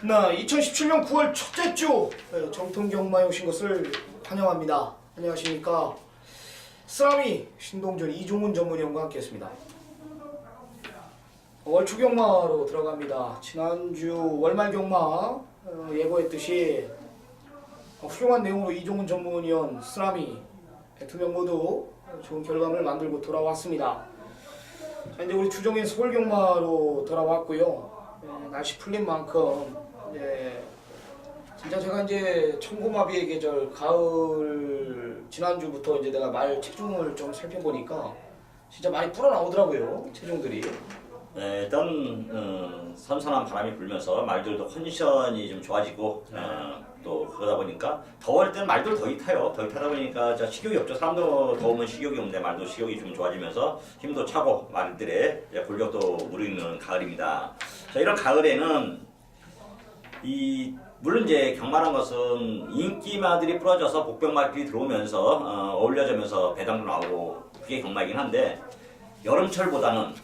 네, 2017년 9월 첫째 주 정통경마에 오신 것을 환영합니다. 안녕하십니까. 쓰라미 신동준 이종훈 전문위원과 함께했습니다. 월초경마로 들어갑니다. 지난주 월말경마 예고했듯이 훌륭한 내용으로 이종훈 전문위원, 쓰라미 두 명 모두 좋은 결과를 만들고 돌아왔습니다. 자, 이제 우리 주종인 서울경마로 돌아왔고요. 날씨 풀린 만큼 진짜 제가 이제 천고마비의 계절 가을 지난주부터 이제 내가 말 체중을 좀 살펴보니까 진짜 많이 불어나오더라고요, 체중들이. 네, 일단 선선한 바람이 불면서 말들도 컨디션이 좀 좋아지고 또 그러다 보니까 더울 때는 말들 더위 타요. 더위 타다 보니까 식욕이 없죠. 사람도 더우면 식욕이 없는데 말도 식욕이 좀 좋아지면서 힘도 차고 말들의 골격도 무르익는 가을입니다. 자, 이런 가을에는 물론 이제 경마란 것은 인기마들이 부러져서 복병마들이 들어오면서 어울려지면서 배당도 나오고 그게 경마이긴 한데 여름철보다는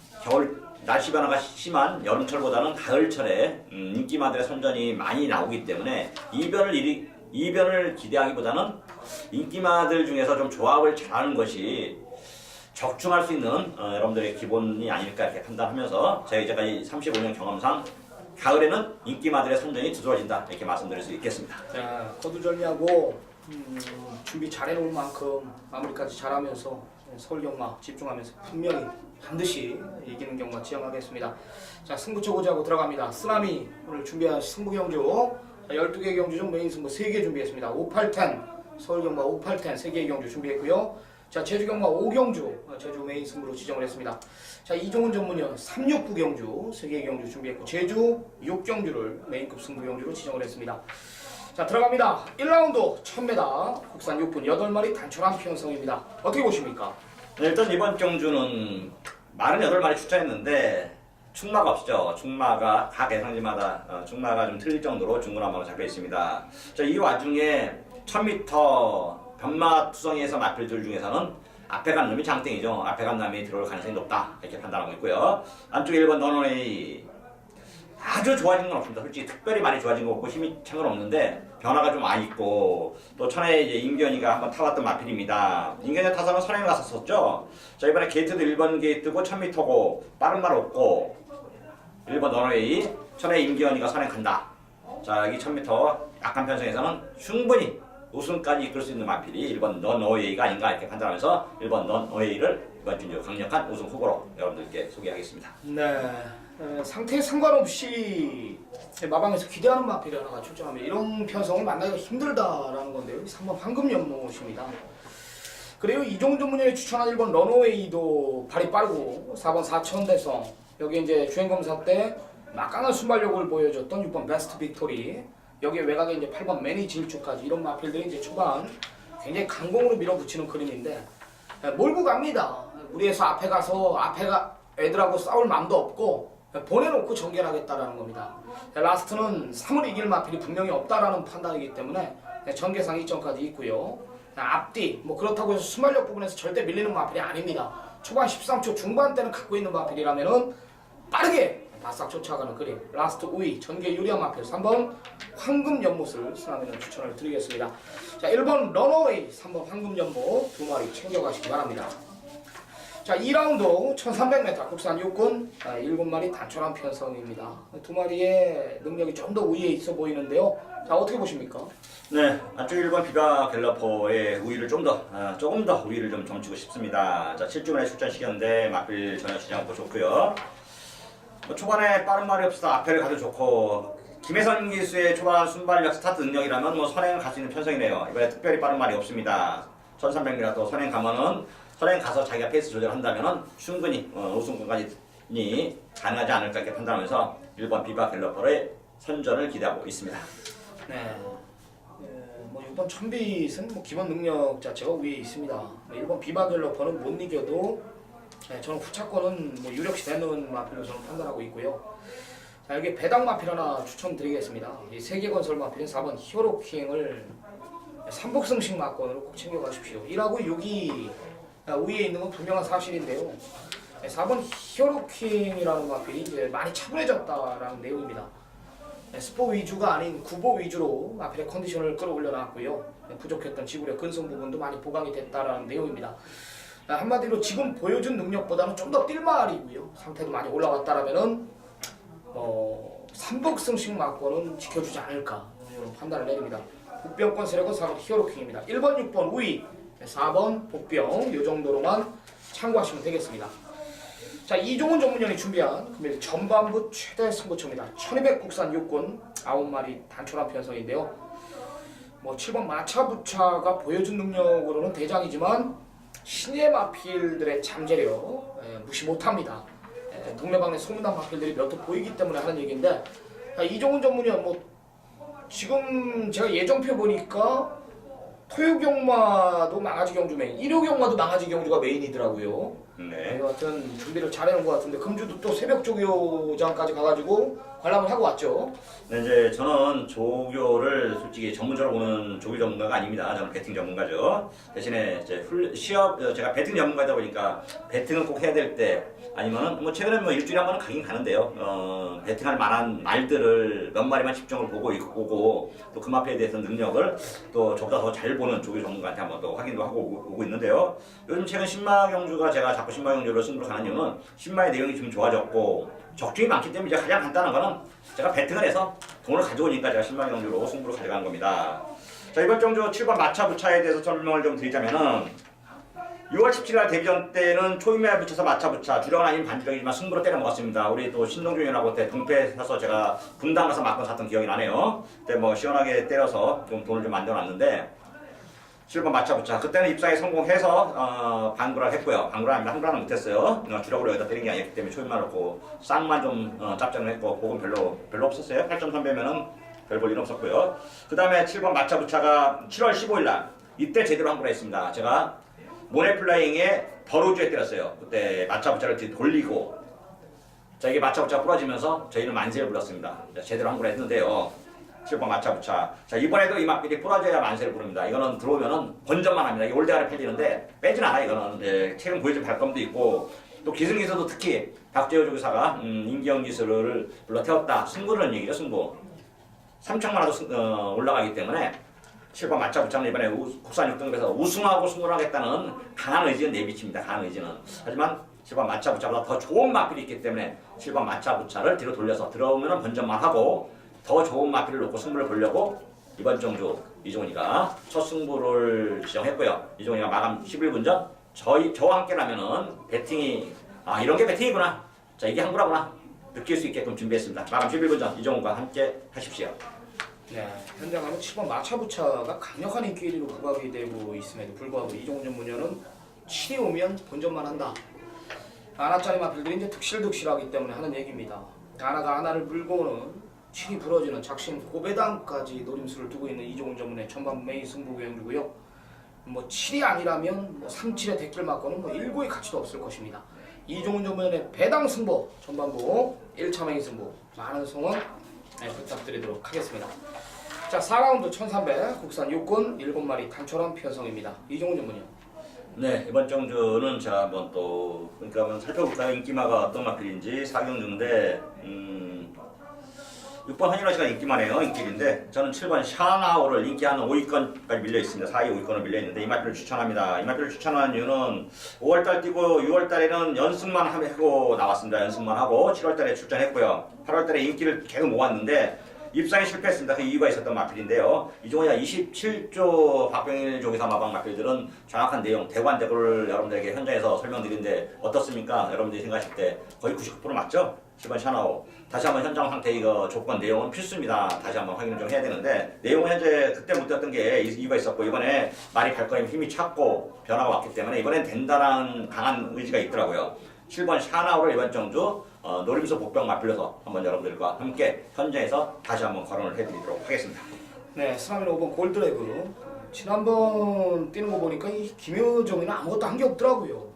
날씨 변화가 심한 여름철보다는 가을철에 인기마들의 선전이 많이 나오기 때문에 이변을 기대하기보다는 인기마들 중에서 좀 조합을 잘하는 것이 적중할 수 있는 여러분들의 기본이 아닐까 이렇게 판단하면서 제가 이제까지 35년 경험상 가을에는 인기마들의 선전이 두드러진다 이렇게 말씀드릴 수 있겠습니다. 자, 거두절미하고 준비 잘해놓은 만큼 마무리까지 잘하면서 서울경마 집중하면서 분명히 반드시 이기는 경마 지향하겠습니다. 자, 승부처 고지하고 들어갑니다. 쓰라미 오늘 준비한 승부경주 12개 경주 중 메인 승부 3개 준비했습니다. 5810 서울경마 5810 3개의 경주 준비했고요. 자, 제주경마 5경주 제주 메인 승부로 지정을 했습니다. 자, 이종훈 전문위원 369 경주 3개의 경주 준비했고 제주 6경주를 메인급 승부 경주로 지정을 했습니다. 자, 들어갑니다. 1라운드 1000m 국산 6분 8마리 단촐한 편성입니다. 어떻게 보십니까? 네, 일단 이번 경주는 48마리 출전했는데 충마가 없죠. 충마가 각 예상지마다 충마가 좀 틀릴 정도로 중구난방으로 잡혀 있습니다. 자, 이 와중에 1000m 변마 투성이에서 마필들 중에서는 앞에 간 놈이 장땡이죠. 앞에 간 놈이 들어올 가능성이 높다 이렇게 판단하고 있고요. 안쪽에 1번 너너웨이 아주 좋아진 건 없습니다. 솔직히 특별히 많이 좋아진 거 없고 힘이 찬 건 없는데 변화가 좀 많이 있고 또 천에 이제 임견이가 한번 타왔던 마필입니다. 임견이 타서는 선행을 갔었었죠. 자, 이번에 게이트도 1번 게이트고 1000m고 빠른 말 없고 1번 너너웨이 천에 임견이가 선행 간다. 자, 여기 1000m 약한 편성에서는 충분히 우승까지 이끌 수 있는 마필이 1번 너너웨이가 아닌가 이렇게 판단하면서 1번 너너웨이를 이번 주 강력한 우승 후보로 여러분들께 소개하겠습니다. 네, 상태에 상관없이 마방에서 기대하는 마필이 하나가 출전하면 이런 편성을 만나기가 힘들다라는 건데요. 3번 황금연못입니다. 그리고 이종훈 전문위원이 추천한 1번 런어웨이도 발이 빠르고 4번 사천대성 여기 이제 주행검사 때 막강한 순발력을 보여줬던 6번 베스트 빅토리 여기에 외곽에 이제 8번 매니 질주까지 이런 마필들이 이제 초반 굉장히 강공으로 밀어붙이는 그림인데 몰고 갑니다. 무리해서 앞에 가서 애들하고 싸울 마음도 없고 보내놓고 전개하겠다라는 겁니다. 라스트는 3을 이길 마필이 분명히 없다라는 판단이기 때문에 전개상 이점까지 있고요. 앞뒤 뭐 그렇다고 해서 순발력 부분에서 절대 밀리는 마필이 아닙니다. 초반 13초 중반 때는 갖고 있는 마필이라면은 빠르게 바싹 쫓아가는 그림. 라스트 우위 전개 유리한 마필 3번 황금연못을 쓰라미는 추천을 드리겠습니다. 자, 1번 런어웨이 3번 황금연못 두 마리 챙겨가시기 바랍니다. 자, 2라운드 1300m 국산 육군 7마리 단촐한 편성입니다. 두 마리의 능력이 좀 더 우위에 있어 보이는데요. 자, 어떻게 보십니까? 네, 안쪽 1번 비바 갤러퍼의 우위를 조금 더 우위를 좀 점치고 싶습니다. 자, 7주만에 출전시켰는데 마필 전혀 지지 않고 좋고요. 초반에 빠른 말이 없어서 앞에를 가도 좋고 김혜선 기수의 초반 순발력 스타트 능력이라면 선행을 갈 수 있는 편성이네요. 이번에 특별히 빠른 말이 없습니다. 1300m 또 선행 가면은 선행 가서 자기가 페이스 조절한다면은 충분히 우승권까지 가능하지 않을까 이렇게 판단하면서 1번 비바 갤러퍼의 선전을 기대하고 있습니다. 네. 뭐 6번 천빛은 뭐 기본 능력 자체가 위에 있습니다. 1번 비바 갤러퍼는 못 이겨도 저는 후차권은 뭐 유력시 되는 마필로 저는 판단하고 있고요. 자, 여기 배당 마필 하나 추천드리겠습니다. 이 세계건설 마필인 4번 히어로킹을 3복승식 막건으로 꼭 챙겨가십시오. 1하고 6이 위에 있는 건 분명한 사실인데요. 4번 히어로킹이라는 마필이 이제 많이 차분해졌다라는 내용입니다. 스포 위주가 아닌 구보 위주로 마필의 컨디션을 끌어올려 놨고요. 부족했던 지구력 근성 부분도 많이 보강이 됐다라는 내용입니다. 한마디로 지금 보여준 능력보다는 좀 더 뛸만이고요. 상태도 많이 올라갔다라면은 3복승식 막권은 지켜주지 않을까 이런 판단을 내립니다. 복병권 세력은 4번 히어로킹입니다. 1번, 6번 우위, 4번 복병 이 정도로만 참고하시면 되겠습니다. 자, 이종훈 전문위원이 준비한 금일 전반부 최대 승부처입니다. 1200 국산 육군 9마리 단촐한 편성인데요. 7번 마차부차가 보여준 능력으로는 대장이지만 신예 마필들의 잠재력 무시 못합니다. 동네방네 소문난 마필들이 몇 개 보이기 때문에 하는 얘기인데, 이종훈 전문위원 지금 제가 예정표 보니까 토요경마도 망아지 경주메인, 일요경마도 망아지 경주가 메인이더라고요. 네. 여하튼 준비를 잘해놓은 것 같은데 금주도 또 새벽 조교장까지 가가지고 관람을 하고 왔죠. 네, 이제 저는 조교를 솔직히 전문적으로 보는 조교 전문가가 아닙니다. 저는 배팅 전문가죠. 대신에 이제 제가 배팅 전문가다 보니까 배팅을 꼭 해야 될 때 아니면은 최근에 일주일에 한 번은 가긴 가는데요. 배팅할 만한 말들을 몇 마리만 집중을 보고 또 그 마피에 대해서 능력을 또 저보다 더 잘 보는 조교 전문가한테 한번 또 확인도 하고 오고 있는데요. 요즘 최근 신마 경주가 제가 자꾸 신마 경주로 승부로 가는 이유는 신마의 내용이 좀 좋아졌고 적중이 많기 때문에 이제 가장 간단한 거는 제가 배팅을 해서 돈을 가져오니까 제가 신마 경주로 승부로 가져가는 겁니다. 자, 이번 경주 7번 마차부차에 대해서 설명을 좀 드리자면은 6월 17일 데뷔전 때는 초임에 붙여서 마차부차 주력은 아닌 반주력이지만 승부로 때려 먹었습니다. 우리 또 신동준 위원하고 그때 동패 사서 제가 분당 가서 맞고 샀던 기억이 나네요. 그때 시원하게 때려서 좀 돈을 좀 만들어놨는데 7번 마차부차 그때는 입상에 성공해서 방구를 했고요. 방구를 아니면 한구라는 못했어요. 주력으로 여기다 때린 게 아니기 때문에 초임만 넣고 쌍만 좀 짭짤을 했고 복은 별로 없었어요. 8점 선배면은 별 볼 일 없었고요. 그 다음에 7번 마차부차가 7월 15일 날 이때 제대로 한구를 했습니다. 제가 모네플라잉에 버로즈에 때렸어요. 그때 마차부차를 돌리고 자, 이게 마차부차가 부러지면서 저희는 만세를 불렀습니다. 제대로 한구를 했는데요. 7번 마차부차. 자, 이번에도 이 막필이 부러져야 만세를 부릅니다. 이거는 들어오면은 번전만 합니다. 이게 올대가리 팔리는데 빼진 않아요. 이거는 최근 보여준 발검도 있고 또 기승기서도 특히 박재호 조교사가 임기영 기술을 불러태웠다. 승부라는 얘기죠. 승부. 3천만 원도 올라가기 때문에 7번 마차부차는 이번에 국산 6등급에서 우승하고 승부를 하겠다는 강한 의지는 내비칩니다. 강한 의지는. 하지만 7번 마차부차보다 더 좋은 마필이 있기 때문에 7번 마차부차를 뒤로 돌려서 들어오면 번전만 하고 더 좋은 마필을 놓고 승부를 보려고 이번 경주 이종훈이가 첫 승부를 지정했고요. 이종훈이가 마감 11분 전 저와 함께라면은 배팅이 이런 게 배팅이구나. 자, 이게 한구라구나. 느낄 수 있게끔 준비했습니다. 마감 11분 전 이종훈과 함께 하십시오. 네, 현재 가면 7번 마차부차가 강력한 인기 1위로 부각이 되고 있음에도 불구하고 이종훈 전문위원은 7이 오면 본전만 한다. 아나짜리 마필들이 이제 득실득실하기 때문에 하는 얘기입니다. 아나가 아나를 물고는 7이 부러지는 작심 고배당까지 노림수를 두고 있는 이종훈 전문의 전반부 메인 승부 경주고요. 7이 아니라면 3, 7의 댓글 맞고는 1구의 가치도 없을 것입니다. 이종훈 전문의 배당 승부 전반부 1차 메인 승부 많은 성원 부탁드리도록 하겠습니다. 자, 4라운드 1300 국산 육군 7마리 단촐한 편성입니다. 이종훈 전문이요. 네, 이번 경주는 제가 한번 살펴볼까요? 인기마가 어떤 마필인지 4경주인데 6번 한윤아 씨가 인기만해요. 인기인데 저는 7번 샤나오를 인기하는 5위권까지 밀려 있습니다. 4위 5위권을 밀려 있는데 이 마필을 추천합니다. 이 마필을 추천한 이유는 5월달 뛰고 6월달에는 연승만 하고 나왔습니다. 연승만 하고 7월달에 출전했고요. 8월달에 인기를 계속 모았는데 입상에 실패했습니다. 그 이유가 있었던 마필인데요. 이종훈이가 27조 박병일 조기사 마방 마필들은 정확한 내용, 대관대고를 여러분들에게 현장에서 설명드리는데 어떻습니까? 여러분들이 생각하실 때 거의 99% 맞죠? 7번 샤나오. 다시 한번 현장 상태 이거 조건 내용은 필수입니다. 다시 한번 확인을 좀 해야 되는데 내용은 현재 그때 못 뛰었던 게 이유가 있었고 이번에 말이 발걸음 힘이 찼고 변화가 왔기 때문에 이번엔 된다는 강한 의지가 있더라고요. 7번 샤나오를 이번 경주 노림수 복병 맞불려서 한번 여러분들과 함께 현장에서 다시 한번 거론을 해드리도록 하겠습니다. 네, 스라민 5번 골드레그. 지난번 뛰는 거 보니까 이 김효정이는 아무것도 한 게 없더라고요.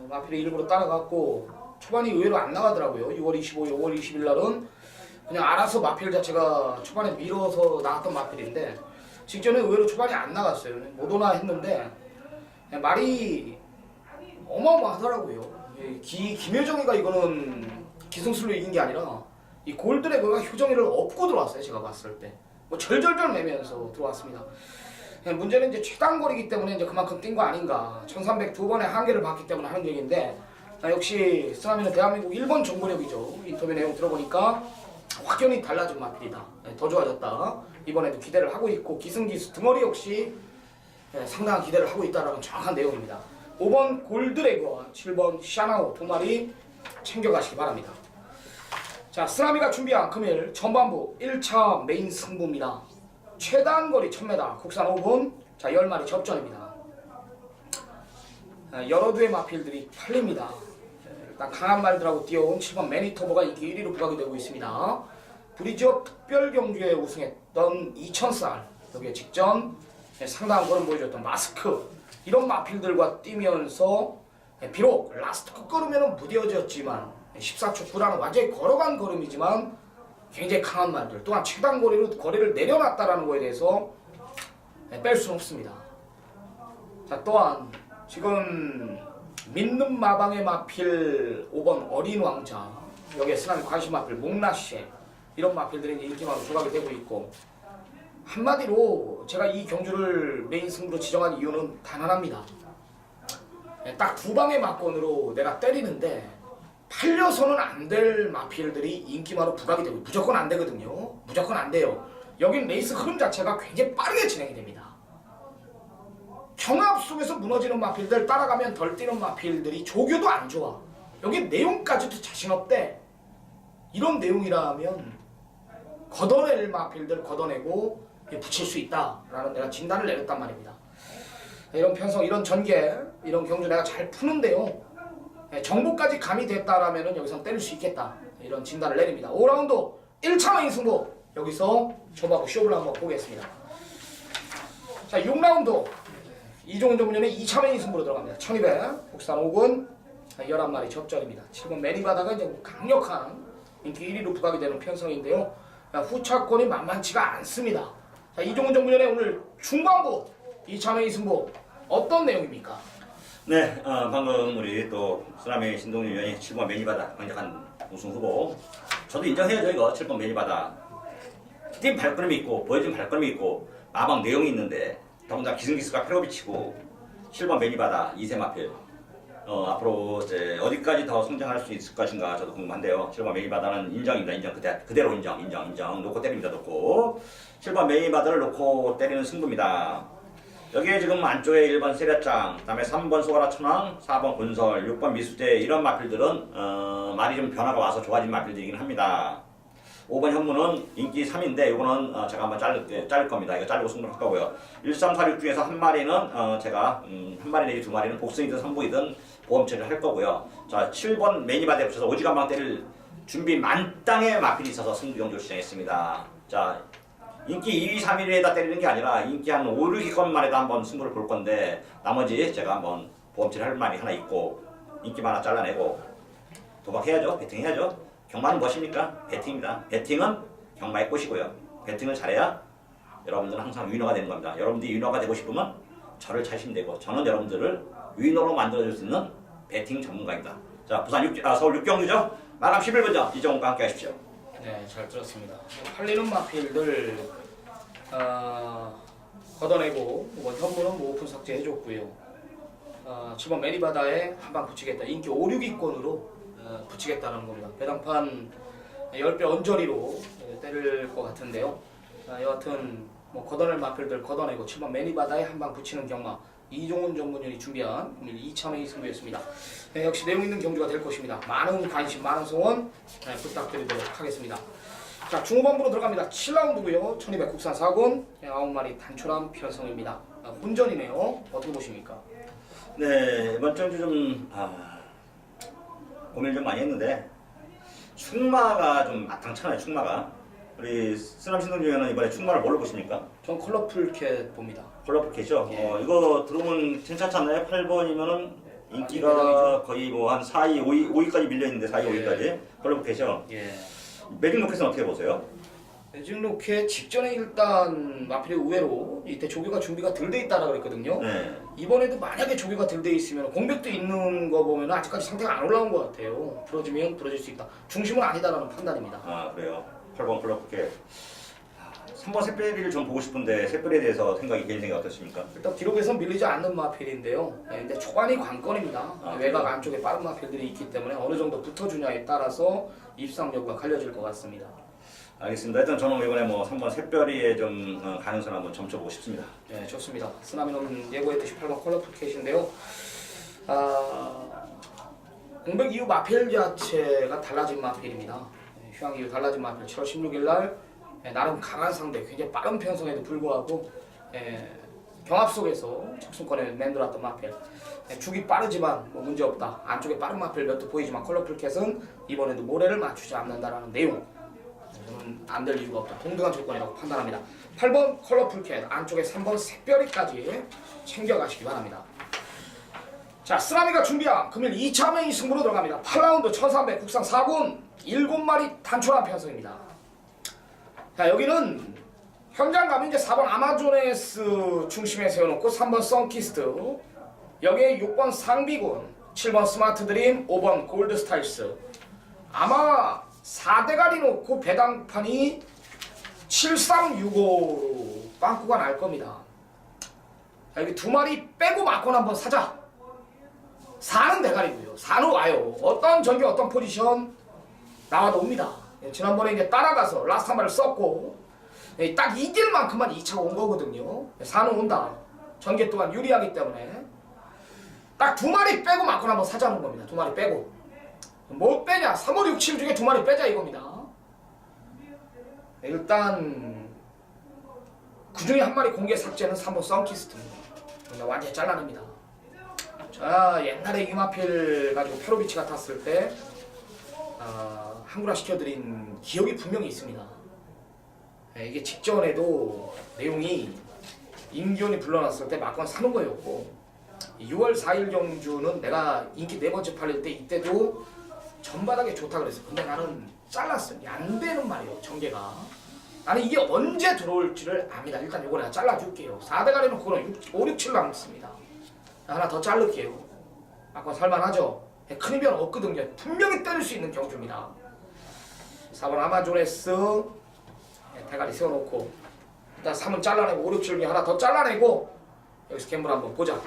마필이 일부러 따라갔고 초반이 의외로 안 나가더라고요. 6월 25일, 5월 20일 날은 그냥 알아서 마필 자체가 초반에 밀어서 나왔던 마필인데 직전에 의외로 초반에 안 나갔어요. 못 오나 했는데 말이 어마어마하더라고요. 김효정이가 이거는 기승술로 이긴 게 아니라 이 골드레그가 효정이를 업고 들어왔어요. 제가 봤을 때. 뭐 절절절 매면서 들어왔습니다. 문제는 이제 최단거리이기 때문에 이제 그만큼 뛴 거 아닌가. 1300 두 번의 한계를 봤기 때문에 하는 얘기인데 역시 쓰나미는 대한민국 1번 정보력이죠. 인터뷰 내용 들어보니까 확연히 달라진 마필이다. 더 좋아졌다. 이번에도 기대를 하고 있고 기승기수 등어리 역시 상당한 기대를 하고 있다는 정확한 내용입니다. 5번 골드레그와 7번 샤나오 두 마리 챙겨가시기 바랍니다. 자, 쓰나미가 준비한 금일 전반부 1차 메인 승부입니다. 최단거리 1000m 국산 5분 자 10마리 접전입니다. 여러 두의 마필들이 팔립니다. 일단 강한 말들하고 뛰어온 7번 매니토버가 인기 1위로 부각이 되고 있습니다. 브리지업 특별 경주에 우승했던 2000살 여기에 직전 상당한 걸음 보여줬던 마스크 이런 마필들과 뛰면서 비록 라스트 끝걸음에는 무뎌졌지만 14초 9라는 완전히 걸어간 걸음이지만 굉장히 강한 말들 또한 최단거리로 거리를 내려놨다는 거에 대해서 뺄 수는 없습니다. 자 또한 지금 믿는 마방의 마필 5번 어린 왕자 여기에 쓰나미 관심 마필 목라쉐 이런 마필들이 이제 인기만으로 조각이 되고 있고 한마디로 제가 이 경주를 메인 승부로 지정한 이유는 단 하나입니다. 딱 두 방의 막건으로 내가 때리는데 팔려서는 안 될 마필들이 인기마로 부각이 되고 무조건 안 되거든요. 무조건 안 돼요. 여긴 레이스 흐름 자체가 굉장히 빠르게 진행이 됩니다. 경합 속에서 무너지는 마필들 따라가면 덜 뛰는 마필들이 조교도 안 좋아. 여기 내용까지도 자신 없대. 이런 내용이라면 걷어낼 마필들 걷어내고 붙일 수 있다라는 내가 진단을 내렸단 말입니다. 이런 편성, 이런 전개, 이런 경주 내가 잘 푸는데요. 정보까지 가미됐다라면 여기서 때릴 수 있겠다. 이런 진단을 내립니다. 5라운드 1차 메인 승부 여기서 저하고 쇼를 한번 보겠습니다. 자 6라운드 이종훈 전문연의 2차 메인 승부로 들어갑니다. 1200 국산 5군 11마리 접전입니다. 7번 매니바다가 이제 강력한 인기 1위로 부각이 되는 편성인데요. 후차권이 만만치가 않습니다. 자, 이종훈 전문연의 오늘 중반부 2차 메인 승부 어떤 내용입니까? 네, 방금 우리 또 쓰나미 신동윤 위원이 7번 매니바다 강력한 우승 후보. 저도 인정해야죠 이거 7번 매니바다. 팀 발걸음이 있고 보여준 발걸음이 있고 마방 내용이 있는데 더군다나 기승기수가 페로비치고 7번 매니바다 2세 마필. 앞으로 이제 어디까지 더 성장할 수 있을 것인가 저도 궁금한데요. 7번 매니바다는 인정입니다. 인정 그대로 인정. 놓고 때립니다. 놓고 7번 매니바다를 놓고 때리는 승부입니다. 여기에 지금 안쪽에 1번 세뱃장, 그다음에 3번 소가라 천왕, 4번 군설, 6번 미수대 이런 마필들은 말이 좀 변화가 와서 좋아진 마필들이긴 합니다. 5번 현무는 인기 3인데 이거는 제가 한번 자를 겁니다. 이거 자르고 승부를 할 거고요. 1, 3, 4, 6 중에서 한 마리는 제가 한 마리 내지 두 마리는 복승이든 선부이든 보험 처리를 할 거고요. 자 7번 매니바드에 붙여서 오지간방 때릴 준비 만땅의 마필이 있어서 승부 경주를 시작했습니다. 자 인기 2위, 3위에다 때리는 게 아니라 인기 한 5, 6위권만 해도 한번 승부를 볼 건데 나머지 제가 한번 보험 처리할 말이 하나 있고 인기만 하나 잘라내고 도박해야죠. 배팅해야죠. 경마는 무엇입니까? 배팅입니다. 배팅은 경마의 꽃이고요. 배팅을 잘해야 여러분들은 항상 위너가 되는 겁니다. 여러분들이 위너가 되고 싶으면 저를 찾으시면 되고 저는 여러분들을 위너로 만들어줄 수 있는 배팅 전문가입니다. 자, 서울 6경주죠? 마감 11분 전 이정훈과 함께 하십시오. 네, 잘 들었습니다. 팔리는 마필들 걷어내고 현무는 뭐 오픈 삭제해줬고요. 7번 매니바다에 한방 붙이겠다. 인기 5, 6위권으로 붙이겠다는 겁니다. 배당판 10배 언저리로 때릴 것 같은데요. 여하튼 뭐 걷어낼 마필들 걷어내고 7번 매니바다에 한방 붙이는 경마 이종훈 전문위원이 준비한 2차 메인 승부였습니다. 네, 역시 내용 있는 경주가 될 것입니다. 많은 관심, 많은 소원 부탁드리도록 하겠습니다. 자, 중후반부로 들어갑니다. 7라운드고요. 1200 국산 4군 9마리 단촐한 편성입니다. 혼전이네요. 어떻게 보십니까? 네, 이번 경주 좀 고민을 좀 많이 했는데 충마가 좀 마땅찮아요. 충마가 우리 쓰나미 신동주에는 이번에 충마를 뭘로 보십니까? 전 컬러풀 캣 봅니다. 컬러풀 캣이죠? 예. 이거 들어오면 괜찮지 않나요? 8번이면은 인기가 대박이죠. 거의 뭐 한 4위, 5위까지 밀려있는데 4위, 예. 5위까지 컬러풀 캣이요. 예. 매직 로켓은 어떻게 보세요? 매직 로켓 직전에 일단 마필이 의외로 이때 조교가 준비가 덜 돼 있다라고 그랬거든요. 네. 이번에도 만약에 조교가 덜 돼 있으면 공백도 있는 거 보면 아직까지 상태가 안 올라온 것 같아요. 부러지면 부러질 수 있다. 중심은 아니다라는 판단입니다. 아 그래요. 8번 클럽게 3번 샛별이를 좀 보고 싶은데 샛별에 대해서 개인 생각 어떠십니까? 일단 기록에서 밀리지 않는 마필인데요. 네, 근데 초반이 관건입니다. 외곽 안쪽에 빠른 마필들이 있기 때문에 어느 정도 붙어주냐에 따라서 입상 여부가 갈려질 것 같습니다. 알겠습니다. 일단 저는 이번에 뭐 3번 샛별이의 좀 가능성을 한번 점쳐보고 싶습니다. 네, 좋습니다. 쓰나미는 예고했듯이 8번 컬러풀 캣인데요. 공백 이후 마필 자체가 달라진 마필입니다. 네, 휴양 이후 달라진 마필 7월 16일 날 나름 강한 상대, 굉장히 빠른 편성에도 불구하고 경합 속에서 적승권에 맴돌았던 마필. 죽이 빠르지만 뭐 문제없다. 안쪽에 빠른 마필 몇 개 보이지만 컬러풀 캣은 이번에도 모래를 맞추지 않는다라는 내용. 저는 안 될 이유가 없다. 동등한 조건이라고 판단합니다. 8번 컬러풀 캣, 안쪽에 3번 샛별이까지 챙겨가시기 바랍니다. 자, 쓰나미가 준비한 금일 2차 메인 승부로 들어갑니다. 8라운드 1300 국산 4군 7마리 단촐한 편성입니다. 자, 여기는 현장 가면 이제 4번 아마존에스 중심에 세워놓고 3번 선키스트, 여기에 6번 상비군, 7번 스마트 드림, 5번 골드 스타일스. 아마 4대가리 놓고 배당판이 7365로 빵꾸가 날 겁니다. 자, 여기 2마리 빼고 막권 한번 사자. 4는 대가리고요. 4는 와요. 어떤 전개 어떤 포지션 나와도 옵니다. 지난번에 이제 따라가서 라스트 한 마리를 썼고 딱 이길 만큼만 2차가 온 거거든요. 4는 온다. 전개 또한 유리하기 때문에 딱 2마리 빼고 막권 한번 사자는 겁니다. 2마리 빼고. 뭘 빼냐? 3월 6, 7 중에 2마리 빼자 이겁니다. 일단 그 중에 한 마리 공개 삭제는 3번 썬키스트입니다. 완전히 잘라냅니다. 자, 옛날에 유마필 가지고 페로비치가 탔을 때 한구라 시켜드린 기억이 분명히 있습니다. 이게 직전에도 내용이 임기훈이 불러놨을 때 막건 사는 거였고 6월 4일 경주는 내가 인기 4번째 팔릴 때 이때도 전바닥에 좋다 그랬어. 근데 나는 잘랐어. 안 되는 말이에요. 전개가. 나는 이게 언제 들어올지를 압니다. 일단 요거 내가 잘라줄게요. 4대가리 놓고는 5, 6, 7 남습니다. 하나 더 자를게요. 아까 살만하죠? 큰 이변 없거든요. 분명히 때릴 수 있는 경주입니다. 4번 아마존에스 대가리 세워놓고 일단 3은 잘라내고 5, 6, 7 중에 하나 더 잘라내고 여기서 갬블 한번 보자.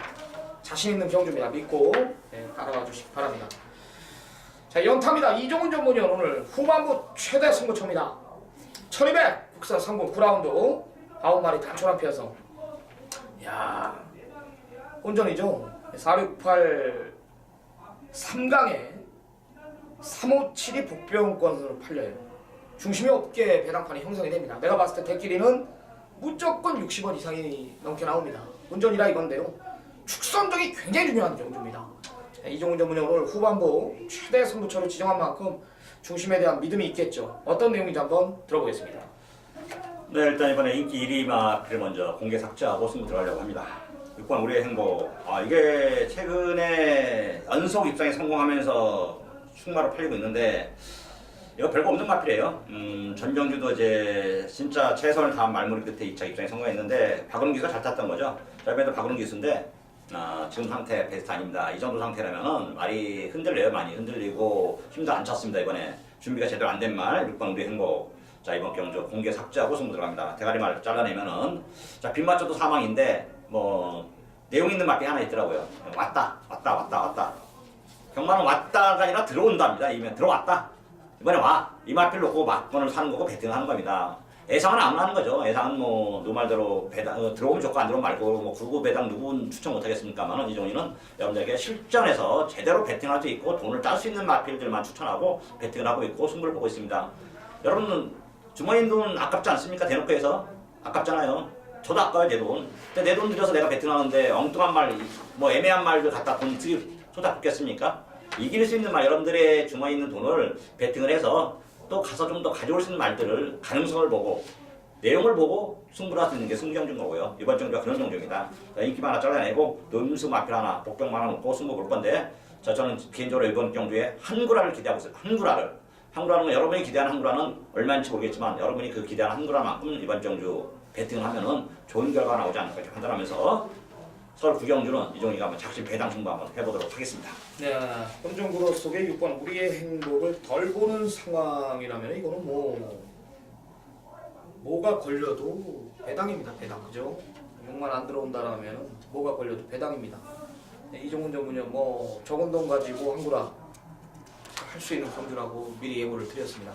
자신 있는 경주입니다. 믿고 따라와 주시기 바랍니다. 자, 연타입니다. 이종훈 전문위원 오늘 후반부 최대 승부처입니다. 1200 국산 3군 9라운드 9마리 단촐한 편성. 야, 혼전이죠. 468 3강에 357이 복병권으로 팔려요. 중심이 없게 배당판이 형성이 됩니다. 내가 봤을 때 대끼리는 무조건 60원 이상이 넘게 나옵니다. 운전이라 이건데요. 축선적이 굉장히 중요한 경주입니다. 이종훈 전문위원 오늘 후반부 최대 승부처를 지정한 만큼 중심에 대한 믿음이 있겠죠. 어떤 내용인지 한번 들어보겠습니다. 네, 일단 이번에 인기 1위 마필을 먼저 공개 삭제하고 승부 들어가려고 합니다. 6번 우리의 행복. 이게 최근에 연속 입상에 성공하면서 충마로 팔리고 있는데 이거 별거 없는 마필이에요. 전경주도 이제 진짜 최선을 다한 말무리 끝에 2차 입상에 성공했는데 박은기가 잘 탔던 거죠. 짧게도 박은기 기수인데 지금 상태 베스트 아닙니다. 이 정도 상태라면은 말이 흔들려요. 많이 흔들리고 힘도 안 찼습니다. 이번에 준비가 제대로 안 된 말 6번 우리의 행복. 자, 이번 경주 공개 삭제하고 승부 들어갑니다. 대가리 말 잘라내면은 자, 빗맞춰도 사망인데 뭐 내용 있는 말이 하나 있더라고요. 왔다. 경마는 왔다가 아니라 들어온답니다. 이면 들어왔다. 이번에 와. 이 말필 놓고 막권을 사는 거고 배팅을 하는 겁니다. 예상은 안 하는 거죠. 예상은 뭐 노말대로 배당 들어오면 좋고 안 들어오면 말고 뭐 구구 배당 누군 추천 못 하겠습니까만은 이종이는 여러분들에게 실전에서 제대로 배팅할 수 있고 돈을 짤 수 있는 마필들만 추천하고 배팅을 하고 있고 승부를 보고 있습니다. 여러분은 주머니 돈 아깝지 않습니까? 대놓고 해서 아깝잖아요. 저도 아까워요, 내 돈. 근데 내 돈 들여서 내가 배팅하는데 엉뚱한 말, 뭐 애매한 말들 갖다 돈 쏟아붓겠습니까? 이길 수 있는 말, 여러분들의 주머니에 있는 돈을 배팅을 해서 또 가서 좀 더 가져올 수 있는 말들을 가능성을 보고 내용을 보고 승부를 할 수 있는 게 승부경주인 거고요. 이번 경주가 그런 경주입니다. 인기만 하나 잘라내고 음수 마필 하나, 복병만 하나 놓고 승부 볼 건데 자, 저는 개인적으로 이번 경주에 한구라를 기대하고 있어요. 한구라를. 한구라는 건 여러분이 기대하는 한구라는 얼마인지 모르겠지만 여러분이 그 기대하는 한구라만큼 이번 정주 배팅을 하면은 좋은 결과가 나오지 않을까 이렇게 판단하면서 서울 구경주는 이종희가 한번 작심 배당 승부 한번 해보도록 하겠습니다. 네, 혼종구로 속에 6번 우리의 행복을 덜 보는 상황이라면 이거는 뭐가 걸려도 배당입니다. 배당, 그죠? 6만 안 들어온다라면 뭐가 걸려도 배당입니다. 네, 이종훈 전문요 적은 돈 가지고 한구라 할 수 있는 경주라고 미리 예고를 드렸습니다.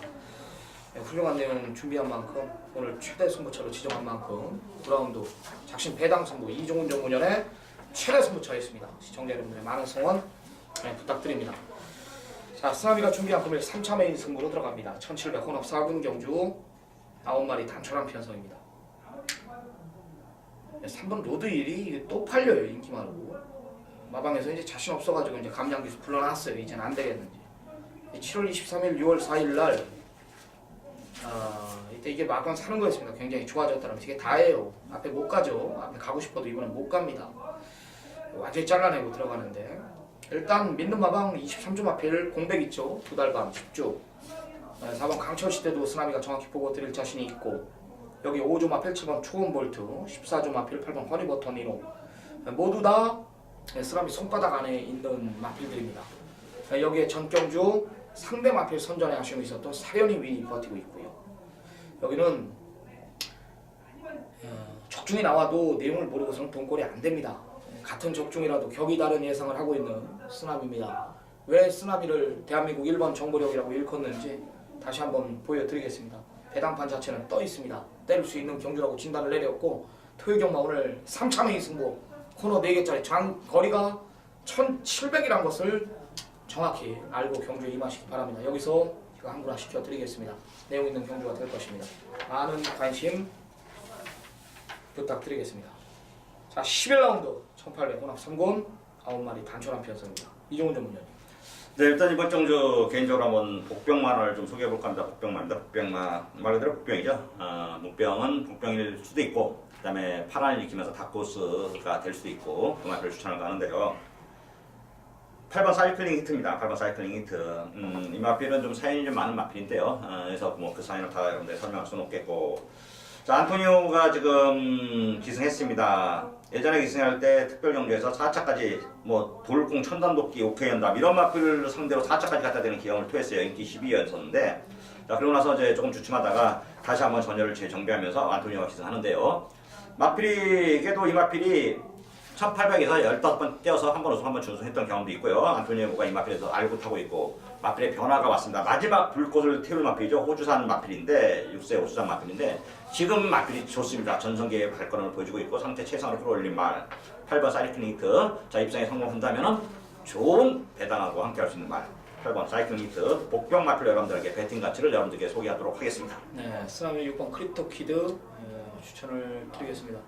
네, 훌륭한 내용 준비한 만큼 오늘 최대 승부처로 지정한 만큼 9라운드 작심 배당 승부 이종훈 전문연의 최대 승부처였습니다. 시청자 여러분들의 많은 성원 부탁드립니다. 자, 쓰나미가 준비한 금일 3차 메인 승부로 들어갑니다. 1700 혼합 4군 경주 9마리 단촐한 편성입니다. 3번 로드 1이 또 팔려요. 인기만으로. 마방에서 이제 자신 없어가지고 이제 감량기수 불러놨어요. 이제는 안 되겠는지. 7월 23일, 6월 4일 날 이때 이게 마방 사는 거였습니다. 굉장히 좋아졌다면 이게 다예요. 앞에 못 가죠. 앞에 가고 싶어도 이번엔 못 갑니다. 완전히 잘라내고 들어가는데 일단 믿는 마방 23주 마필 공백 있죠. 2달 반 10주. 4번 강철시 때도 쓰나미가 정확히 보고 드릴 자신이 있고 여기 5주 마필 7번 초원 볼트 14주 마필 8번 허리버터 니노 모두 다 쓰나미 손바닥 안에 있는 마필들입니다. 여기에 전경주 상대 마필 선전에 아쉬움이 있었던 사연이 윈이 버티고 있고요. 여기는 적중이 나와도 내용을 모르고서는 돈꼴이 안 됩니다. 같은 적중이라도 격이 다른 예상을 하고 있는 쓰나미입니다. 왜 쓰나미를 대한민국 1번 정보력이라고 일컫는지 다시 한번 보여드리겠습니다. 배당판 자체는 떠 있습니다. 때릴 수 있는 경주라고 진단을 내렸고 토요 경마 오늘 3차 메인 승부 코너 4개짜리 거리가 1700이란 것을 정확히 알고 경주에 임하시기 바랍니다. 여기서 제가 한구라 시켜드리겠습니다. 내용 있는 경주가 될 것입니다. 많은 관심 부탁드리겠습니다. 자, 11라운드 1800 혼합 3군 9마리 단촐한 편성입니다. 이종훈 전문위원님. 네, 일단 이번 정주 개인적으로 한번 복병만을 좀 소개해볼까 합니다. 복병만입니다. 복병만 말 그대로 복병이죠. 목병은 복병일 수도 있고 그 다음에 파란을 익히면서 닭코스가 될 수도 있고 그 말을 추천을 가는데요. 8번 사이클링 히트입니다. 8번 사이클링 히트. 이 마필은 좀 사연이 좀 많은 마필인데요. 그래서 그 사연을 다 여러분들 설명할 수는 없겠고. 자, 안토니오가 지금 기승했습니다. 예전에 기승할 때 특별경주에서 4차까지 돌공 천단도끼 오케이 연답 이런 마필을 상대로 4차까지 갖다 대는 기형을 토했어요. 인기 12위였었는데 자, 그러고 나서 이제 조금 주춤하다가 다시 한번 전열을 재정비하면서 안토니오가 기승하는데요. 마필에게도 이 마필이 1800에서 15번 떼어서 한 번 우승 한 번 준우승했던 경험도 있고요. 안토니오가 이 마필에서 알고 타고 있고 마필의 변화가 왔습니다. 마지막 불꽃을 태울 마필이죠. 호주산 마필인데 6세 호주산 마필인데 지금 마필이 좋습니다. 전성기의 발걸음을 보여주고 있고 상태 최상으로 끌어올린 말 8번 사이클링 히트. 자, 입상에 성공한다면 좋은 배당하고 함께 할 수 있는 말 8번 사이클링 히트. 복병 마필 여러분들에게 배팅 가치를 여러분들께 소개하도록 하겠습니다. 네, 쓰나미 6번 크립토 키드 추천을 드리겠습니다.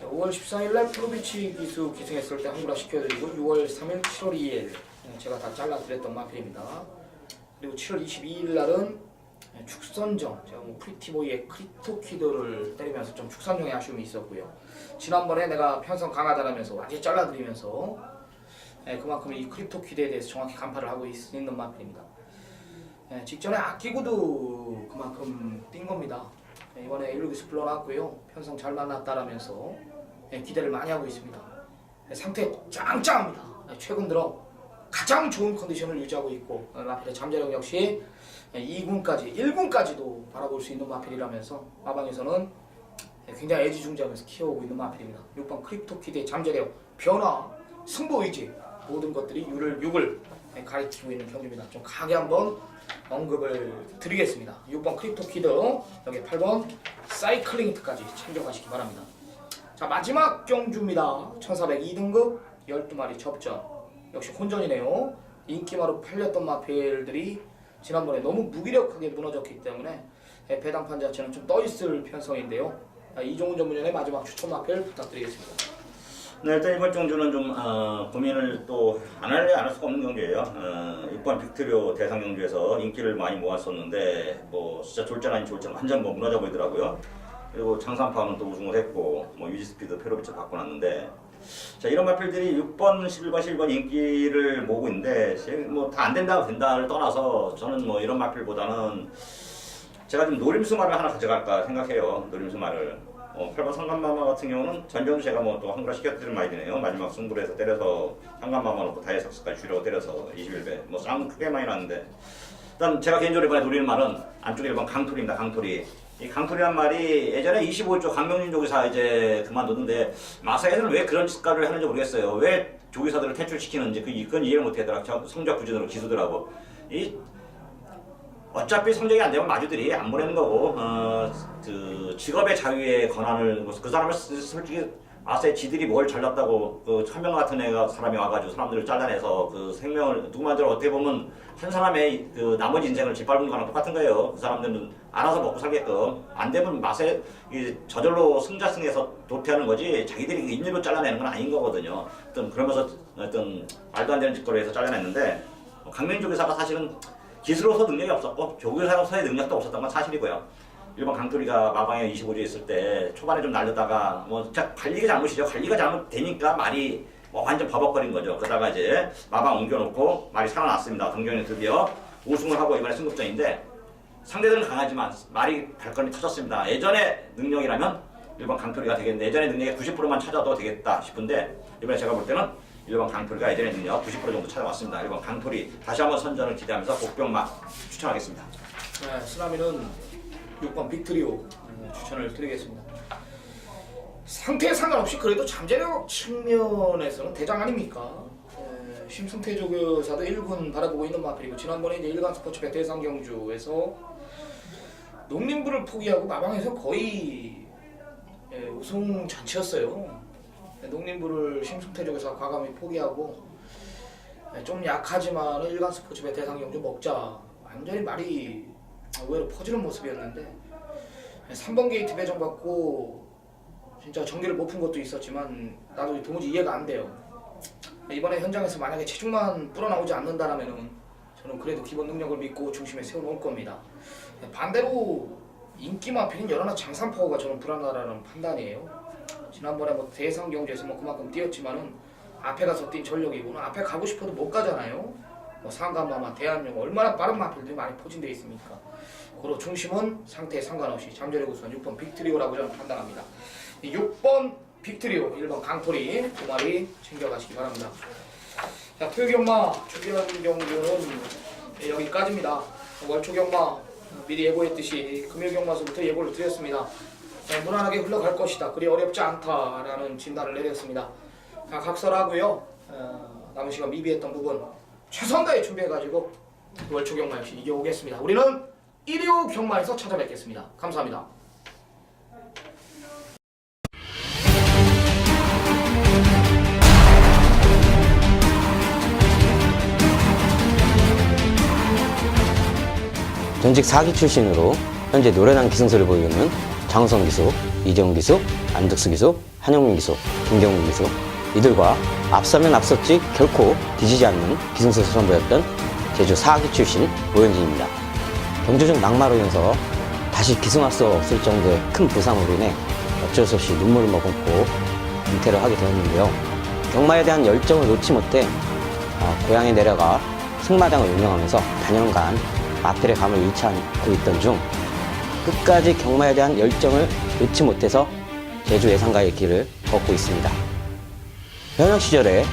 5월 14일날 프로비치 기수 기승했을 때 한구라 시켜드리고 6월 3일, 7월 2일 제가 다 잘라드렸던 마필입니다. 그리고 7월 22일날은 축선정 제가 프리티보이의 크립토키드를 때리면서 좀 축선정에 아쉬움이 있었고요. 지난번에 내가 편성 강하다라면서 완전히 잘라드리면서 그만큼 이 크립토키드에 대해서 정확히 간파를 하고 있는 마필입니다. 직전에 아끼고도 그만큼 뛴 겁니다. 이번에 1루기수 불러놨고요. 편성 잘 만났다라면서 기대를 많이 하고 있습니다. 상태 짱짱합니다. 최근 들어 가장 좋은 컨디션을 유지하고 있고 마필의 잠재력 역시 2군까지 1군까지도 바라볼 수 있는 마필이라면서 마방에서는 굉장히 애지중지하면서 키워오고 있는 마필입니다. 6번 크립토키드의 잠재력, 변화, 승부의지 모든 것들이 6을 가리키고 있는 경기입니다. 좀 강하게 한번 언급을 드리겠습니다. 6번 크립토키드 여기 8번 사이클링 히트까지 챙겨가시기 바랍니다. 자, 마지막 경주입니다. 1400 2등급 12마리 접전 역시 혼전이네요. 인기마로 팔렸던 마필들이 지난번에 너무 무기력하게 무너졌기 때문에 배당판 자체는 좀 떠있을 편성인데요. 이종훈 전문위원의 마지막 추천 마필 부탁드리겠습니다. 네, 일단 이번 경주는 좀 고민을 또 안 할 수가 없는 경주예요. 6번 빅트리오 대상 경주에서 인기를 많이 모았었는데 진짜 졸전 아닌 졸전 완전 무너져 보이더라고요. 그리고 장산파는 또 우승을 했고 유지스피드 페로비치 바꿔놨는데 자, 이런 마필들이 6번, 11번, 12번 인기를 모으고 있는데 뭐 다 안 된다고 된다를 떠나서 저는 뭐 이런 마필보다는 제가 좀 노림수 말을 하나 가져갈까 생각해요. 노림수 말을. 8번 상간마마 같은 경우는 전전도 제가 뭐 또 한글화 시켰들은 많이 되네요. 마지막 승부를 해서 때려서 상간마마 놓고 다이석스까지 줄여 때려서 21배. 뭐 싸움 크게 많이 났는데 일단 제가 개인적으로 이번에 노리는 말은 안쪽에 1번 강토리입니다. 강토리. 이 강토리란 말이 예전에 25조 강명진 조기사 이제 그만두는데 마사에서는 왜 그런 짓까지를 하는지 모르겠어요. 왜 조기사들을 퇴출시키는지 그건 이해를 못하더라. 성적 부진으로 기수들하고 이 어차피 성적이 안 되면 마주들이 안 보내는 거고 그 직업의 자유의 권한을 그 사람을 솔직히 아세 지들이 뭘 잘났다고 그 천명 같은 애가 사람이 와가지고 사람들을 잘라내서 그 생명을 누구만들 어떻게 보면 한 사람의 그 나머지 인생을 짓밟은 거랑 똑같은 거예요. 그 사람들은 알아서 먹고 살게끔 안 되면 맛에 저절로 승자승에서 도태하는 거지 자기들이 인일로 잘라내는 건 아닌 거거든요. 어떤 그러면서 어떤 말도 안 되는 짓거리 해서 잘라냈는데 강명조 교사가 사실은 기수로서 능력이 없었고 조교사로서의 능력도 없었던 건 사실이고요. 일본 강토리가 마방에 25조에 있을 때 초반에 좀 날르다가 뭐 진짜 관리가 잘못이죠. 관리가 잘못되니까 말이 뭐 완전 버벅거린 거죠. 그러다가 이제 마방 옮겨놓고 말이 살아났습니다. 동경이 드디어 우승을 하고 이번에 승급전인데 상대들은 강하지만 말이 발걸음이 터졌습니다. 예전의 능력이라면 일본 강토리가 되겠는데 예전의 능력의 90%만 찾아도 되겠다 싶은데 이번에 제가 볼 때는 일본 강토리가 예전의 능력 90% 정도 찾아왔습니다. 일본 강토리 다시 한번 선전을 기대하면서 복병마 추천하겠습니다. 네, 쓰라미는 6번 빅트리오 추천을 드리겠습니다. 상태에 상관없이 그래도 잠재력 측면에서는 대장 아닙니까? 심승태 조교사도 1군 바라보고 있는 마필이고 지난번에 이제 일간 스포츠배 대상 경주에서 농림부를 포기하고 마방에서 거의 우승 잔치였어요. 농림부를 심승태 조교사가 과감히 포기하고 좀 약하지만 일간 스포츠배 대상 경주 먹자 완전히 말이 의외로 퍼지는 모습이었는데 3번 게이트 배정받고 진짜 전기를 못 푼 것도 있었지만 나도 도무지 이해가 안 돼요. 이번에 현장에서 만약에 체중만 불어나오지 않는다라면은 저는 그래도 기본 능력을 믿고 중심에 세워놓을 겁니다. 반대로 인기 마필인 연하나 장산파워가 저는 불안하다는 판단이에요. 지난번에 뭐 대상 경주에서 뭐 그만큼 뛰었지만은 앞에 가서 뛴 전력이고는 앞에 가고 싶어도 못 가잖아요. 뭐 상간마마, 대한용 얼마나 빠른 마필들이 많이 포진되어 있습니까? 고로 중심은 상태에 상관없이 잠재력 우선 6번 빅트리오라고 저는 판단합니다. 6번 빅트리오, 1번 강토리 두 마리 챙겨가시기 바랍니다. 자, 토요경마 주변 경주는 여기까지입니다. 월초경마 미리 예고했듯이 금요경마서부터 예고를 드렸습니다. 무난하게 흘러갈 것이다. 그리 어렵지 않다라는 진단을 내렸습니다. 각설하고요. 남은 시간 미비했던 부분 최선 다해 준비해가지고 월초 경마 역시 이겨오겠습니다. 우리는 일요 경마에서 찾아뵙겠습니다. 감사합니다. 전직 4기 출신으로 현재 노련한 기승수를 보이는 장우성 기수, 이재훈 기수, 안득수 기수, 한영민 기수, 김경민 기수 이들과 앞서면 앞섰지 결코 뒤지지 않는 기승수에서 선보였던 제주 4기 출신 오현진입니다. 경주중 낙마로 인해서 다시 기승할 수 없을 정도의 큰 부상으로 인해 어쩔 수 없이 눈물을 머금고 은퇴를 하게 되었는데요. 경마에 대한 열정을 놓지 못해 고향에 내려가 승마장을 운영하면서 단연간 마필의 감을 잃지 않고 있던 중 끝까지 경마에 대한 열정을 놓지 못해서 제주 예상가의 길을 걷고 있습니다. 현역 시절에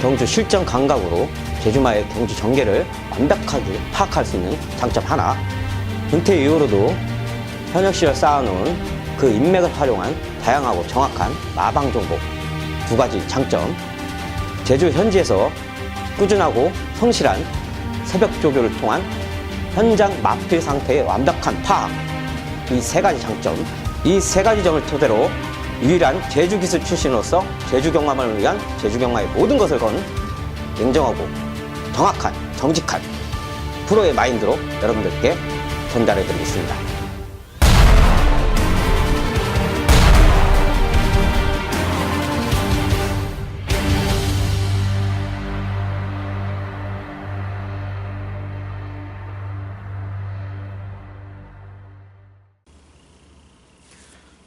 경주 실전 감각으로 제주마의 경주 전개를 완벽하게 파악할 수 있는 장점 하나, 은퇴 이후로도 현역 시절 쌓아놓은 그 인맥을 활용한 다양하고 정확한 마방 정보 두 가지 장점, 제주 현지에서 꾸준하고 성실한 새벽 조교를 통한 현장 마필 상태의 완벽한 파악, 이 세 가지 장점, 이 세 가지 점을 토대로 유일한 제주 기술 출신으로서 제주 경마만을 위한 제주 경마의 모든 것을 건 냉정하고 정확한, 정직한 프로의 마인드로 여러분들께 전달해 드리겠습니다.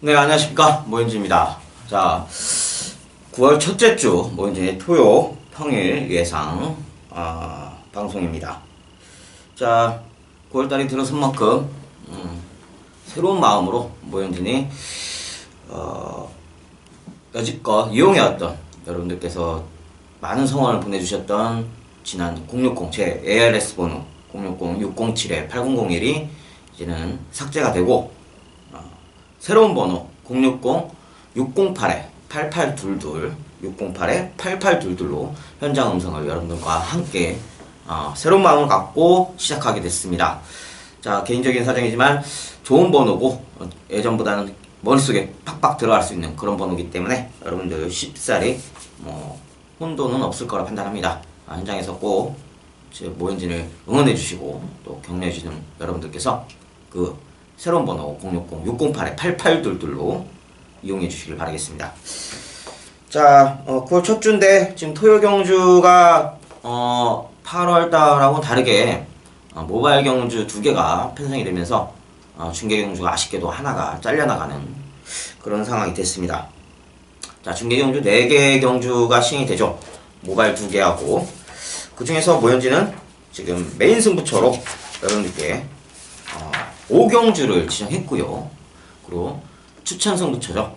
네, 안녕하십니까. 모현주입니다. 자, 9월 첫째 주 이제 토요 평일 예상 방송입니다. 자, 9월달이 들어선 만큼 새로운 마음으로 모현진이 여지껏 이용해왔던 여러분들께서 많은 성원을 보내주셨던 지난 060 제 ARS 번호 060-607-8001이 이제는 삭제가 되고 새로운 번호 060-608-8822 608-8822로 현장 음성을 여러분들과 함께 새로운 마음을 갖고 시작하게 됐습니다. 자, 개인적인 사정이지만 좋은 번호고 예전보다는 머릿속에 팍팍 들어갈 수 있는 그런 번호이기 때문에 여러분들 쉽사리 혼돈은 없을 거라 판단합니다. 현장에서 꼭 모현진을 응원해 주시고 또 격려해 주시는 여러분들께서 그 새로운 번호 060-608-8822로 이용해 주시길 바라겠습니다. 자, 9월 첫 주인데 지금 토요 경주가 8월달하고는 다르게 모바일 경주 2개가 편성이 되면서 중계 경주가 아쉽게도 하나가 잘려나가는 그런 상황이 됐습니다. 자, 중계 경주 4개 경주가 시행이 되죠. 모바일 2개하고 그 중에서 모현진은 지금 메인 승부처로 여러분들께 5경주를 지정했고요. 그리고 추천 승부처죠.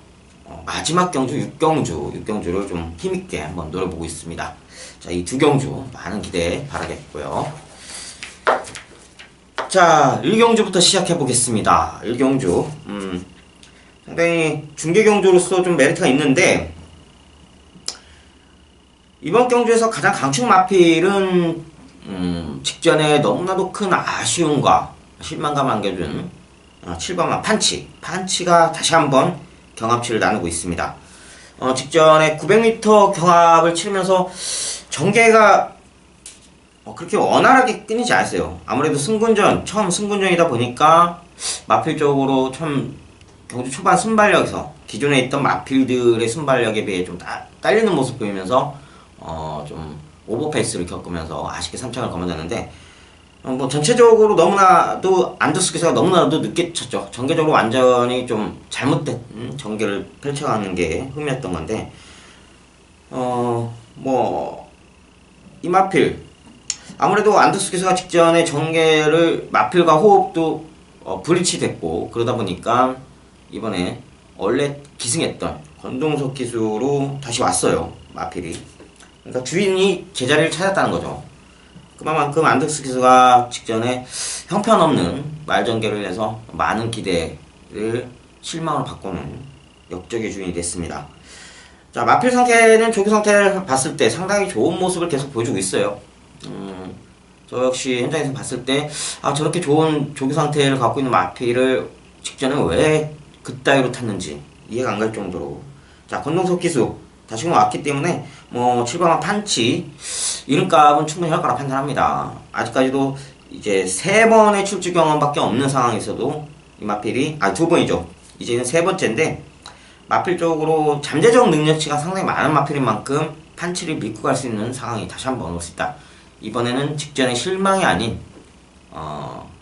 마지막 경주 6경주를 좀 힘있게 한번 노려보고 있습니다. 자, 이 2경주 많은 기대 바라겠고요. 자, 1경주부터 시작해 보겠습니다. 1경주 상당히 중계 경주로서 좀 메리트가 있는데 이번 경주에서 가장 강축 마필은 직전에 너무나도 큰 아쉬움과 실망감 안겨준 7번마 판치가 다시 한번 경합치를 나누고 있습니다. 직전에 900m 경합을 치르면서 전개가 그렇게 원활하게 끊이지 않았어요. 아무래도 처음 승군전이다 보니까 마필적으로 참 경주 초반 순발력에서 기존에 있던 마필들의 순발력에 비해 좀 딸리는 모습 보이면서 좀 오버페이스를 겪으면서 아쉽게 3창을 거머쥐었는데 전체적으로 너무나도 안더스 기사가 너무나도 늦게 쳤죠. 전개적으로 완전히 좀 잘못된 전개를 펼쳐가는 게 흠이었던 건데 이 마필 아무래도 안더스 기사가 직전에 전개를 마필과 호흡도 불일치됐고 그러다 보니까 이번에 원래 기승했던 권동석 기수로 다시 왔어요. 마필이. 그러니까 주인이 제자리를 찾았다는 거죠. 그만큼 안덕스 기수가 직전에 형편없는 말전개를 해서 많은 기대를 실망으로 바꾸는 역적의 주인이 됐습니다. 자, 마필 상태는 조교 상태를 봤을 때 상당히 좋은 모습을 계속 보여주고 있어요. 저 역시 현장에서 봤을 때 저렇게 좋은 조교 상태를 갖고 있는 마필을 직전에 왜 그따위로 탔는지 이해가 안 갈 정도로. 자, 권동석 기수 다시금 왔기 때문에 7번마 판치 이름값은 충분히 할 거라 판단합니다. 아직까지도 이제 3번의 출주 경험밖에 없는 상황에서도 이 마필이 2번이죠. 이제는 3번째인데 마필 쪽으로 잠재적 능력치가 상당히 많은 마필인 만큼 판치를 믿고 갈 수 있는 상황이 다시 한번 올 수 있다. 이번에는 직전의 실망이 아닌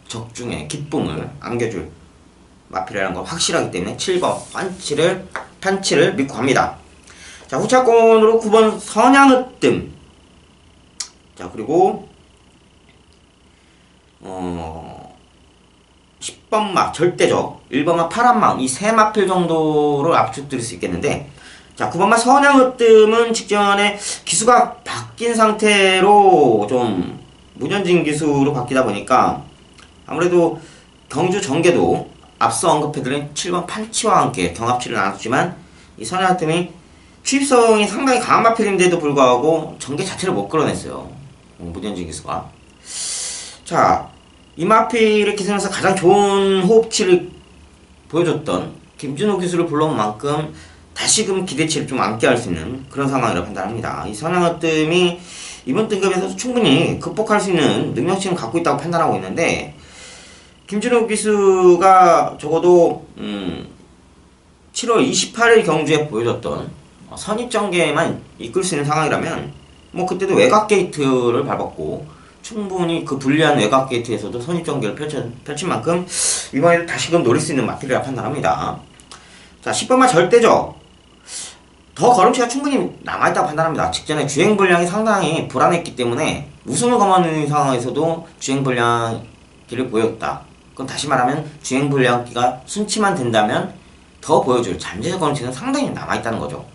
적중의 기쁨을 안겨줄 마필이라는 거 확실하기 때문에 7번 판치를 믿고 갑니다. 자, 후차권으로 9번 선양으뜸. 자, 그리고 10번마 절대적, 1번마 파란망 이 3마필 정도를 압축드릴 수 있겠는데, 자, 9번마 선양으뜸은 직전에 기수가 바뀐 상태로 좀 무전진 기수로 바뀌다 보니까 아무래도 경주 전개도 앞서 언급해드린 7번 판치와 함께 경합치를 나눴지만 이 선양으뜸이 취입성이 상당히 강한 마필인데도 불구하고 전개 자체를 못 끌어냈어요. 무전진 기수가. 자, 이 마필을 기승해서 가장 좋은 호흡치를 보여줬던 김준호 기수를 불러온 만큼 다시금 기대치를 좀 안게할 수 있는 그런 상황이라고 판단합니다. 이 선양어뜸이 이번 등급에서도 충분히 극복할 수 있는 능력치는 갖고 있다고 판단하고 있는데 김준호 기수가 적어도 7월 28일 경주에 보여줬던 선입전개만 이끌 수 있는 상황이라면 그때도 외곽 게이트를 밟았고 충분히 그 불리한 외곽 게이트에서도 선입전개를 펼친 만큼 이번에도 다시금 노릴 수 있는 마필이라 판단합니다. 자, 10번마 절대적 더 걸음치가 충분히 남아있다고 판단합니다. 직전에 주행 분량이 상당히 불안했기 때문에 우승을 검하는 상황에서도 주행 분량기를 보였다. 그럼 다시 말하면 주행 분량기가 순치만 된다면 더 보여줄 잠재적 걸음치는 상당히 남아있다는 거죠.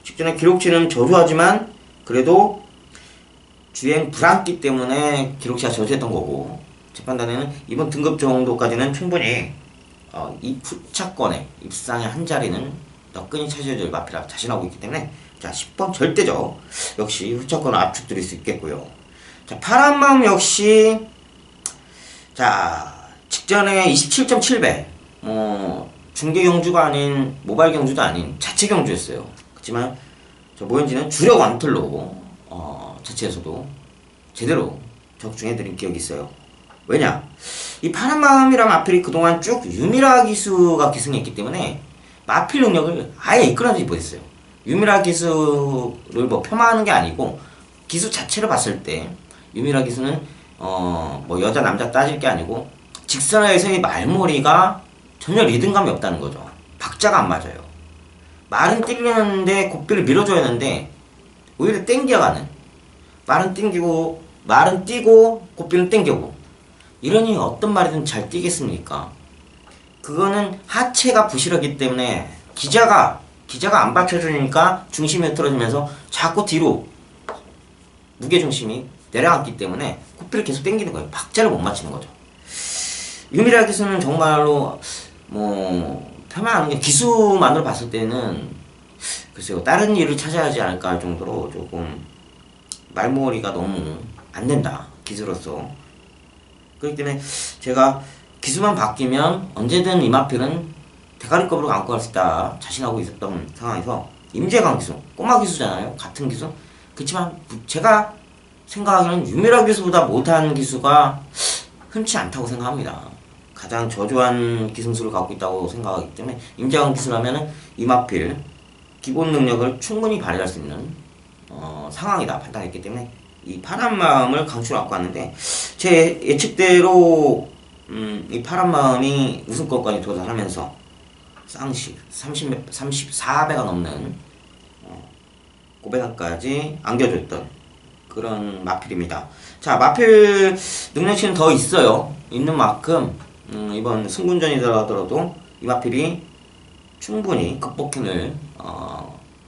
직전에 기록치는 저조하지만 그래도 주행 불안기 때문에 기록치가 저조했던 거고, 제 판단에는 이번 등급 정도까지는 충분히 이 후차권에 입상의 한 자리는 너끈히 차지해줄 마필이라 자신하고 있기 때문에, 자 10번 절대적 역시 후차권을 압축드릴 수 있겠고요. 자 파란마음 역시 자 직전에 27.7배 중계 경주가 아닌 모바일 경주도 아닌 자체 경주였어요. 그렇지만 저 모현지는 주력 원틀로 자체에서도 제대로 적중해드린 기억이 있어요. 왜냐? 이 파란마음이랑 마필이 그동안 쭉 유미라 기수가 기승했기 때문에 마필 능력을 아예 이끌어내지 못했어요. 유미라 기수를 뭐 폄하하는 게 아니고 기수 자체를 봤을 때 유미라 기수는 뭐 여자 남자 따질 게 아니고 직선에서의 말머리가 전혀 리듬감이 없다는 거죠. 박자가 안 맞아요. 말은 뛰려는데 고삐를 밀어줘야 하는데 오히려 땡겨가는, 말은 땡기고 말은 뛰고 고삐는 땡겨고, 이러니 어떤 말이든 잘 뛰겠습니까? 그거는 하체가 부실하기 때문에 기자가 안 받쳐주니까 중심이 흐트러지면서 자꾸 뒤로 무게중심이 내려앉기 때문에 고삐를 계속 땡기는 거예요. 박자를 못 맞추는 거죠. 유미라 기수는 정말로 뭐 폄하하는 게 기수만으로 봤을 때는 글쎄요 다른 일을 찾아야 하지 않을까 할 정도로 조금 말머리가 너무 안 된다 기수로서. 그렇기 때문에 제가 기수만 바뀌면 언제든 이마필은 대가리급으로 안고 갈 수 있다 자신하고 있었던 상황에서 임재강 기수, 꼬마 기수잖아요. 같은 기수. 그렇지만 제가 생각하기에는 유미라 기수보다 못한 기수가 흔치 않다고 생각합니다. 가장 저조한 기승수를 갖고 있다고 생각하기 때문에 임재강 기수라면은 이마필 기본 능력을 충분히 발휘할 수 있는 상황이다 판단했기 때문에 이 파란 마음을 강추로 갖고 왔는데, 제 예측대로 이 파란 마음이 우승권까지 도달하면서 쌍시 34배가 넘는 고배당까지 안겨줬던 그런 마필입니다. 자 마필 능력치는 더 있어요. 있는 만큼 이번 승군전이더라도 이 마필이 충분히 극복해낼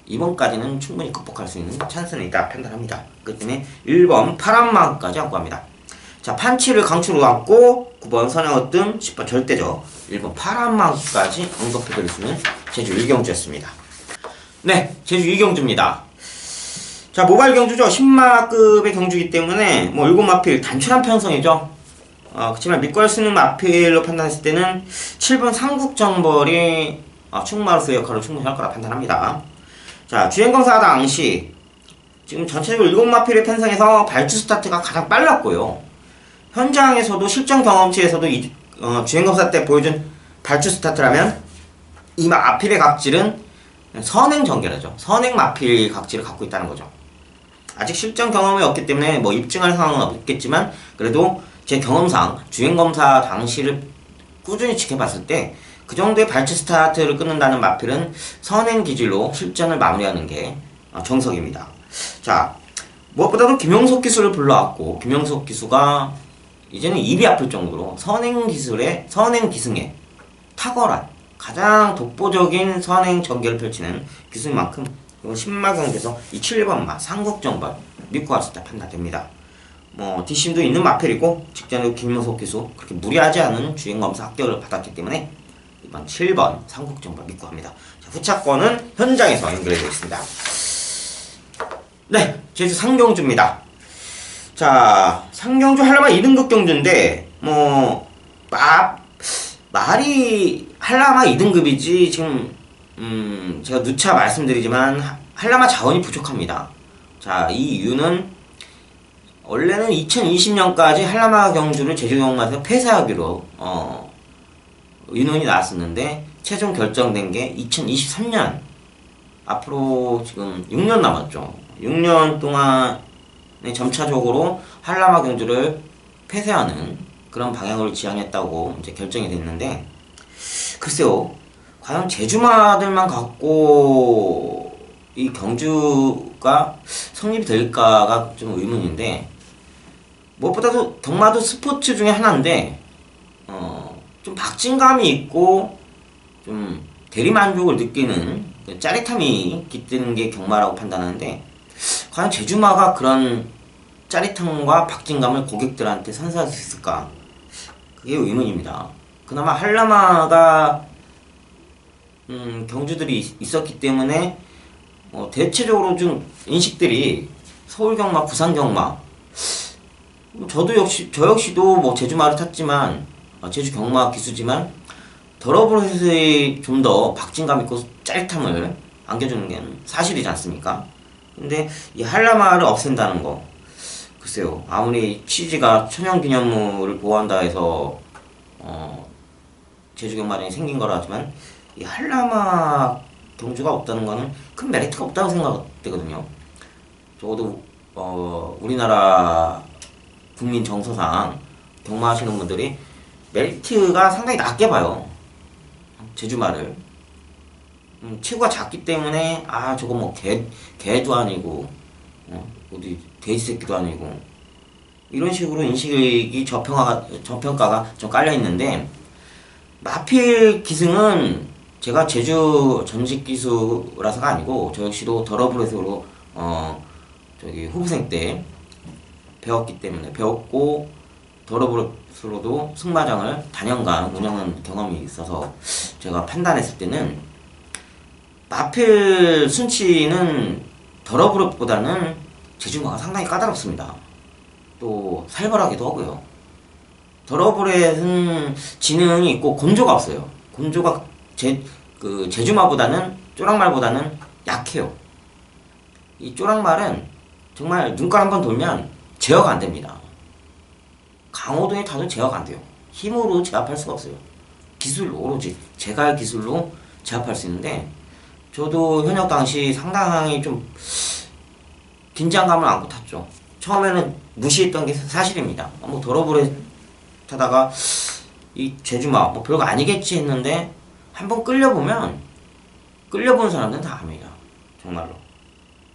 이번까지는 충분히 극복할 수 있는 찬스는 있다 판단합니다. 그 때문에 1번 파란마음까지 안고 합니다. 자 판치를 강추로 안고 9번 선양어뜸, 10번 절대적, 1번 파란마음까지 언급해드릴 수 있는 제주 1경주였습니다. 네, 제주 2경주입니다. 자 모바일 경주죠. 10마급의 경주이기 때문에 뭐 7마필 단출한 편성이죠. 그렇지만 믿고 할 수 있는 마필로 판단했을 때는 7번 삼국정벌이 충마로서의 역할을 충분히 할 거라 판단합니다. 자 주행검사 당시 지금 전체적으로 7마필의 편성에서 발주 스타트가 가장 빨랐고요. 현장에서도 실전 경험치에서도 주행검사 때 보여준 발주 스타트라면 이 마필의 각질은 선행 전개라죠. 선행 마필 각질을 갖고 있다는 거죠. 아직 실전 경험이 없기 때문에 뭐 입증할 상황은 없겠지만 그래도 제 경험상 주행검사 당시를 꾸준히 지켜봤을 때 그 정도의 발주 스타트를 끊는다는 마필은 선행 기질로 실전을 마무리하는 게 정석입니다. 자 무엇보다도 김용석 기수를 불러왔고, 김용석 기수가 이제는 입이 아플 정도로 선행 기승에 탁월한 가장 독보적인 선행 전개를 펼치는 기수인 만큼 10마 경기에서 이 7번마 삼국정벌 믿고 왔을 때 판단됩니다. 뭐 뒷심도 있는 마필이고 직전에 김용석 기수 그렇게 무리하지 않은 주행검사 합격을 받았기 때문에 이번 7번 삼국정벌 믿고 합니다. 자, 후차권은 현장에서 연결되어 있습니다. 네, 제주 상경주입니다. 자, 상경주 한라마 2등급 경주인데 뭐 말이 한라마 2등급이지 지금 제가 누차 말씀드리지만 한라마 자원이 부족합니다. 자, 이 이유는 원래는 2020년까지 한라마 경주를 제주경마에서 폐쇄하기로 인원이 나왔었는데 최종 결정된 게 2023년 앞으로 지금 6년 남았죠. 6년 동안에 점차적으로 한라마 경주를 폐쇄하는 그런 방향으로 지향했다고 이제 결정이 됐는데, 글쎄요 과연 제주마들만 갖고 이 경주가 성립이 될까가 좀 의문인데, 무엇보다도 경마도 스포츠 중에 하나인데 좀 박진감이 있고 좀 대리만족을 느끼는 짜릿함이 깃드는 게 경마라고 판단하는데, 과연 제주마가 그런 짜릿함과 박진감을 고객들한테 선사할 수 있을까? 그게 의문입니다. 그나마 한라마가 경주들이 있었기 때문에 대체적으로 좀 인식들이 서울경마, 부산경마, 저 역시도 뭐 제주마를 탔지만 제주 경마 기수지만 더러브레스의 좀 더 박진감 있고 짜릿함을 안겨주는 게 사실이지 않습니까? 근데 이 한라마를 없앤다는 거, 글쎄요, 아무리 취지가 천연기념물을 보호한다 해서 제주 경마장이 생긴 거라 하지만 이 한라마 경주가 없다는 거는 큰 메리트가 없다고 생각되거든요. 적어도 우리나라 국민 정서상 경마하시는 분들이 메리트가 상당히 낮게 봐요. 제주마를 체구가 작기 때문에 저거 뭐 개도 아니고 어디 돼지 새끼도 아니고 이런 식으로 인식이 저평가가 좀 깔려 있는데, 마필 기승은 제가 제주 전직 기수라서가 아니고 저 역시도 더러브레스로 후보생 때 배웠고 더러브레스로도 승마장을 단연간 운영한 경험이 있어서 제가 판단했을 때는 마필 순치는 더러브레스보다는 제주마가 상당히 까다롭습니다. 또 살벌하기도 하고요. 더러브레스는 지능이 있고 곤조가 없어요. 곤조가 제주마보다는 쪼랑말보다는 약해요. 이 쪼랑말은 정말 눈깔 한번 돌면 제어가 안 됩니다. 강호동에 타도 제어가 안 돼요. 힘으로 제압할 수가 없어요. 기술로, 오로지 제갈 기술로 제압할 수 있는데, 저도 현역 당시 상당히 좀 긴장감을 안고 탔죠. 처음에는 무시했던 게 사실입니다. 뭐 더러브레 타다가 이 제주마 뭐 별거 아니겠지 했는데, 한번 끌려본 사람들은 다 압니다. 정말로.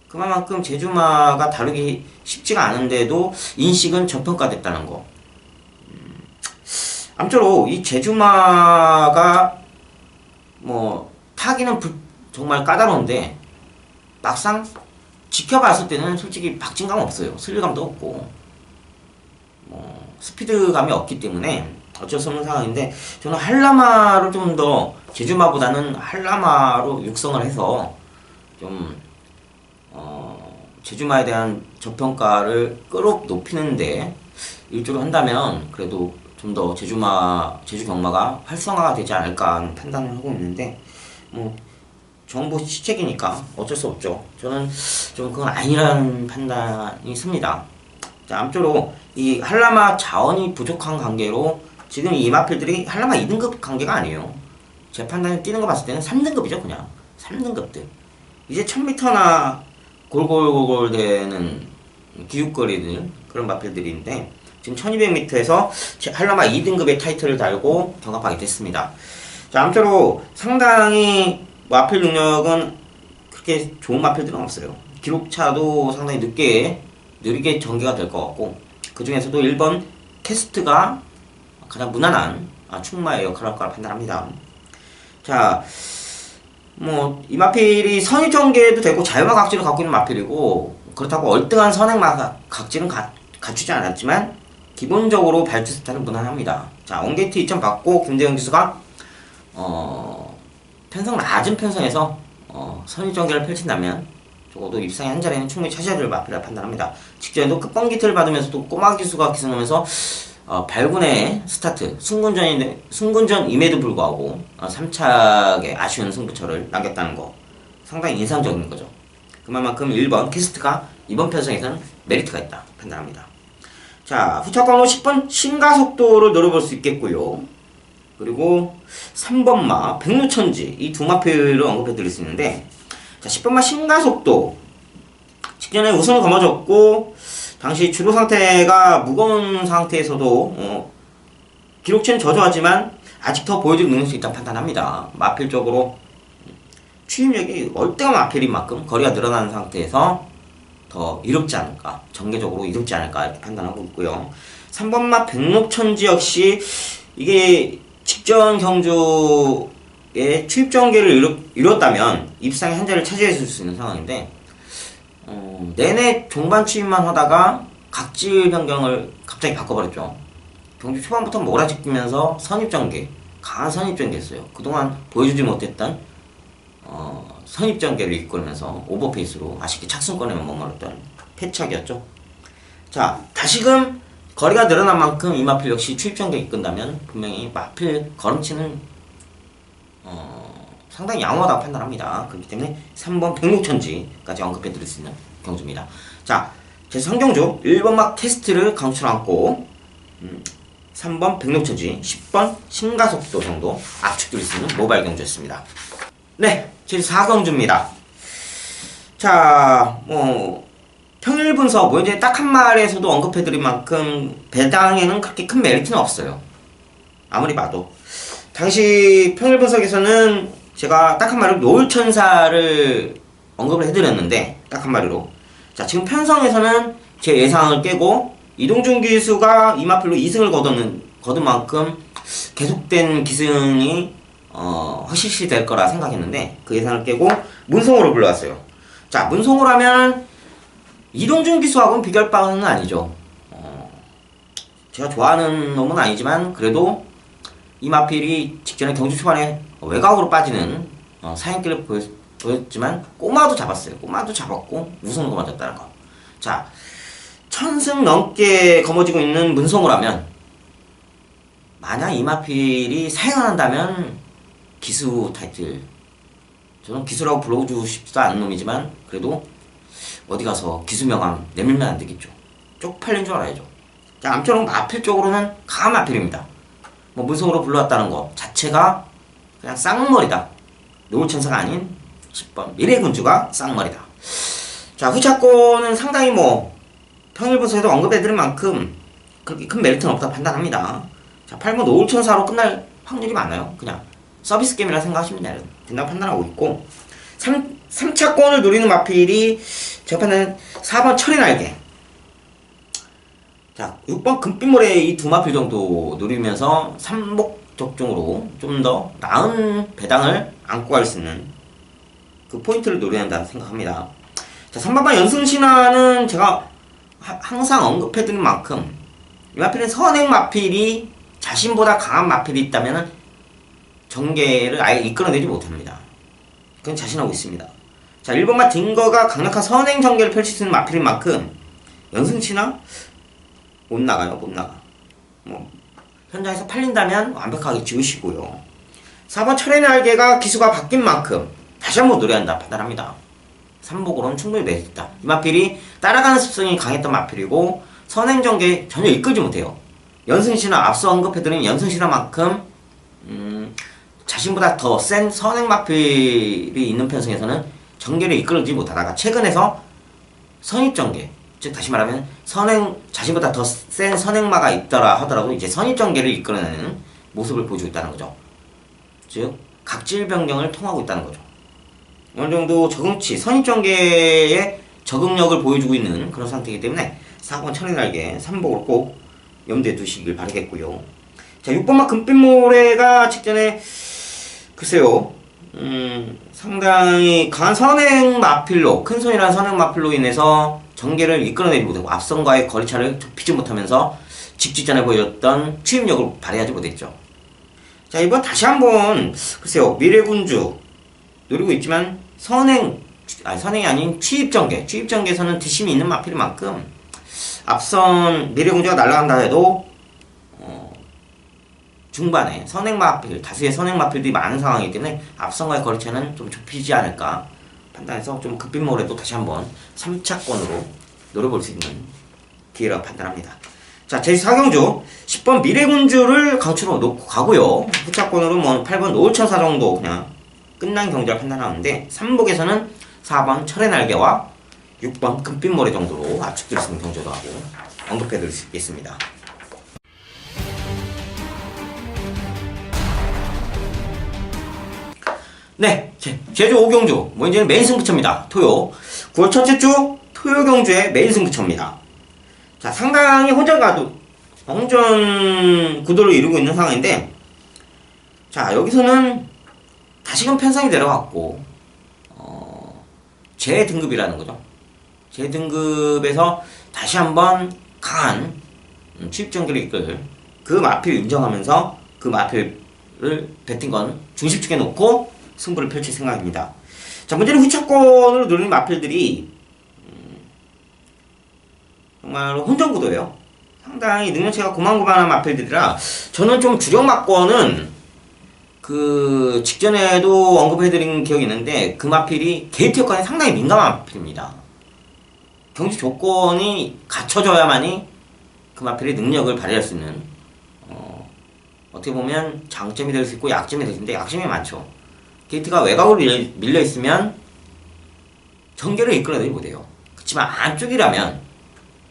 그만큼 제주마가 다루기 쉽지가 않은데도 인식은 저평가됐다는 거. 아무쪼록 이 제주마가 뭐 타기는 정말 까다로운데, 막상 지켜봤을 때는 솔직히 박진감 없어요. 스릴감도 없고 스피드감이 없기 때문에 어쩔 수 없는 상황인데, 저는 한라마로 좀 더 제주마보다는 한라마로 육성을 해서 좀 제주마에 대한 저평가를 높이는데 일조를 한다면 그래도 좀 더 제주 경마가 활성화가 되지 않을까 하는 판단을 하고 있는데, 뭐 정보 시책이니까 어쩔 수 없죠. 저는 좀 그건 아니라는 판단이 씁니다. 자, 아무쪼록 이 한라마 자원이 부족한 관계로 지금 이 마필들이 한라마 2등급 관계가 아니에요. 제 판단에 뛰는 거 봤을 때는 3등급이죠. 그냥 3등급들. 이제 1000m나 골골골골 되는 기웃거리들, 그런 마필들인데 지금 1200m에서 한라마 2등급의 타이틀을 달고 경합하게 됐습니다. 자, 아무쪼록 상당히 마필 능력은 그렇게 좋은 마필들은 없어요. 기록차도 상당히 느리게 전개가 될 것 같고, 그 중에서도 1번 캐스트가 가장 무난한 충마의 역할을 할 거라 판단합니다. 자, 뭐 이 마필이 선입 전개도 되고 자유마 각질을 갖고 있는 마필이고, 그렇다고 얼등한 선행마 각질은 갖추지 않았지만 기본적으로 발주 스타일은 무난합니다. 자, 온게이트 2점 받고 김대영 기수가 편성 낮은 편성에서 선입 전개를 펼친다면 적어도 입상의 한 자리는 충분히 차지해야 될 마필이라 판단합니다. 직전에도 끝번기트를 받으면서도 꼬마 기수가 기승하면서 8군의 스타트, 승군전임에도 불구하고 3착의 아쉬운 승부처를 남겼다는 거 상당히 인상적인 거죠. 그만큼 1번 캐스트가 이번 편성에서는 메리트가 있다 판단합니다. 자, 후차번호 10번 신가속도를 노려볼 수 있겠고요. 그리고 3번마 백루천지, 이 두 마필을 언급해 드릴 수 있는데, 자, 10번마 신가속도 직전에 우승을 거머쥐었고 당시 주로 상태가 무거운 상태에서도 기록치는 저조하지만 아직 더 보여줄 능력이 있다고 판단합니다. 마필적으로 추임력이 월등한 마필인 만큼 거리가 늘어나는 상태에서 더 이롭지 않을까, 전개적으로 이롭지 않을까 이렇게 판단하고 있고요. 3번 마 백록천지 역시 이게 직전 경주에 추입 전개를 이뤘다면 입상의 한 자리를 차지했을 수 있는 상황인데 내내 종반 추입만 하다가 각질 변경을 갑자기 바꿔버렸죠. 경주 초반부터 몰아찍히면서 선입전개, 강한 선입전개였어요. 그동안 보여주지 못했던 선입전개를 이끌면서 오버페이스로 아쉽게 착승권에만 머물렀던 패착이었죠. 자, 다시금 거리가 늘어난 만큼 이 마필 역시 추입전개 이끈다면 분명히 마필 걸음치는 상당히 양호하다고 판단합니다. 그렇기 때문에 3번 백록천지까지 언급해드릴 수 있는 경주입니다. 자, 제 성경주 1번 막 테스트를 강추로 안고 3번 백록천지, 10번 신가속도 정도 압축드릴 수 있는 모바일 경주였습니다. 네, 제 4경주입니다. 자, 평일 분석, 이제 딱 한 말에서도 언급해드린 만큼 배당에는 그렇게 큰 메리트는 없어요. 아무리 봐도. 당시 평일 분석에서는 제가 딱 한 마디로 노을천사를 언급을 해드렸는데, 딱 한 마디로. 자, 지금 편성에서는 제 예상을 깨고, 이동준 기수가 이 마필로 2승을 거둔 만큼 계속된 기승이 확실시 될 거라 생각했는데, 그 예상을 깨고 문성호를 불러왔어요. 자, 문성호를 하면 이동준 기수하고는 비교할 바는 아니죠. 제가 좋아하는 놈은 아니지만 그래도 이 마필이 직전에 경주 초반에 외곽으로 빠지는 사행길을 보였지만 꼬마도 잡았어요. 꼬마도 잡았고 우승도 맞았다는 거. 자, 1000승 넘게 거머쥐고 있는 문성호라면 만약 이 마필이 사행을 한다면 기수 타이틀, 저는 기수라고 불러주고 싶지도 않은 놈이지만 그래도 어디 가서 기수 명함 내밀면 안 되겠죠. 쪽팔린 줄 알아야죠. 자, 아무쪼록 마필 쪽으로는 강한 마필입니다. 문성으로 불러왔다는 거 자체가 그냥 쌍머리다. 노을천사가 아닌 10번 미래군주가 쌍머리다. 자, 후차권은 상당히 평일 분석에도 언급해드린 만큼 그렇게 큰 메리트는 없다 판단합니다. 자, 8번 노을천사로 끝날 확률이 많아요. 그냥 서비스 게임이라 생각하시면 된다고 판단하고 있고, 3차권을 노리는 마필이 제가 판단은 4번 철의 날개, 자, 6번 금빛모래 이 두 마필 정도 노리면서 삼복 적중으로 좀 더 나은 배당을 안고 갈 수 있는 그 포인트를 노려야 한다 생각합니다. 자, 3번만 연승신화는 제가 항상 언급해드린 만큼 이 마필은 선행 마필이 자신보다 강한 마필이 있다면 전개를 아예 이끌어내지 못합니다. 그건 자신하고 있습니다. 자, 1번만 딩거가 강력한 선행 전개를 펼칠 수 있는 마필인 만큼 연승신화 못 나가요, 못 나가. 현장에서 팔린다면 완벽하게 지우시고요. 4번 철의 날개가 기수가 바뀐 만큼 다시 한번 노려야 한다 판단합니다. 3복으로는 충분히 메리트다. 이 마필이 따라가는 습성이 강했던 마필이고 선행 전개 전혀 이끌지 못해요. 연승신화, 앞서 언급해드린 연승신화만큼 자신보다 더 센 선행 마필이 있는 편성에서는 전개를 이끌지 못하다가 최근에서 선입전개, 즉 다시 말하면 자신보다 더 센 선행마가 있더라 하더라도 이제 선입전개를 이끌어내는 모습을 보여주고 있다는 거죠. 즉 각질 변경을 통하고 있다는 거죠. 어느 정도 적응치, 선입전개의 적응력을 보여주고 있는 그런 상태이기 때문에 4번 철의 날개 3복을 꼭 염두에 두시길 바라겠고요. 자, 6번마 금빛모래가 직전에 글쎄요, 상당히 강한 선행 마필로, 큰 손이라는 선행 마필로 인해서 전개를 이끌어내지 못하고 앞선과의 거리차를 좁히지 못하면서 직전에 보여줬던 추임력을 발휘하지 못했죠. 자, 이번 다시 한번 글쎄요, 미래군주 노리고 있지만 선행이 아닌 추입전개에서는 뒷심이 있는 마필인 만큼 앞선 미래군주가 날아간다 해도 중반에 다수의 선행마필들이 많은 상황이기 때문에 앞선과의 거리차는 좀 좁히지 않을까 판단해서 좀 금빛모래도 다시 한번 3차권으로 노려볼 수 있는 기회라고 판단합니다. 자, 제4경주 10번 미래군주를 강추로 놓고 가고요. 후차권으로 8번 노을천사 정도 그냥 끝난 경주를 판단하는데 3복에서는 4번 철의 날개와 6번 금빛모래 정도로 압축될 수 있는 경주도 하고 언급해드릴 수 있겠습니다. 네, 제주 오경주 뭐 이제는 메인 승부처입니다. 토요 9월 첫째 주 토요 경주의 메인 승부처입니다. 자, 상당히 혼전 구도를 이루고 있는 상황인데, 자, 여기서는 다시금 편성이 내려갔고 재등급이라는 거죠. 재등급에서 다시 한번 강한 추입전기를 이끌 그 마필을 인정하면서 그 마필을 배팅건 중심축에 놓고 승부를 펼칠 생각입니다. 자, 문제는 후차권으로 누르는 마필들이 정말 혼전구도예요. 상당히 능력치가 고만고만한 마필들이라 저는 좀 주력 막권은 그 직전에도 언급해드린 기억이 있는데 그 마필이 게이트 효과에 상당히 민감한 마필입니다. 경주 조건이 갖춰져야만이 그 마필의 능력을 발휘할 수 있는 어떻게 보면 장점이 될 수 있고 약점이 될 수 있는데 약점이 많죠. 게이트가 외곽으로 밀려 있으면 전개를 이끌어내지 못해요. 그렇지만 안쪽이라면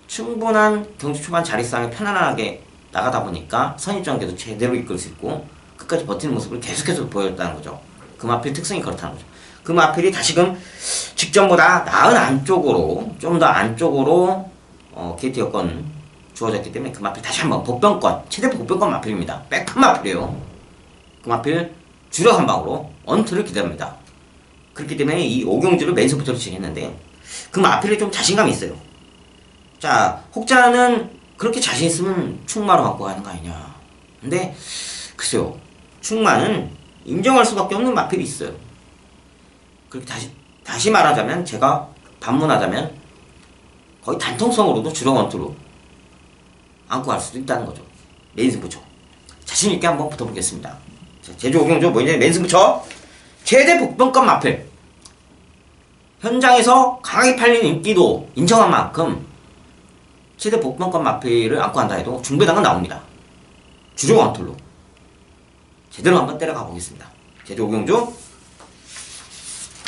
충분한 경주 초반 자리싸움에 편안하게 나가다 보니까 선입전개도 제대로 이끌 수 있고 끝까지 버티는 모습을 계속해서 보여줬다는 거죠. 그 마필 특성이 그렇다는 거죠. 그 마필이 다시금 직전보다 나은 안쪽으로 좀 더 안쪽으로 게이트 여건 주어졌기 때문에 그 마필 다시 한번 복병권 최대 복병권 마필입니다. 백판 마필이에요. 그 마필 주력 한 방으로 언투를 기대합니다. 그렇기 때문에 이 오경주를 맨스부터로 진행했는데 그 마필이 좀 자신감이 있어요. 자, 혹자는 그렇게 자신 있으면 충마로 갖고 가는 거 아니냐. 근데 글쎄요, 충마는 인정할 수밖에 없는 마필이 있어요. 그렇게 다시 말하자면 제가 반문하자면 거의 단통성으로도 주력 원투로 안고 갈 수도 있다는 거죠. 메인승부처 자신 있게 한번 붙어보겠습니다. 자, 제주 오경주 뭐냐 메인승부처 최대 복병권 마필 현장에서 강하게 팔리는 인기도 인정한 만큼 최대 복병권 마필을 안고 한다 해도 중배당은 나옵니다. 주력 원툴로 제대로 한번 때려가 보겠습니다. 제주 오경주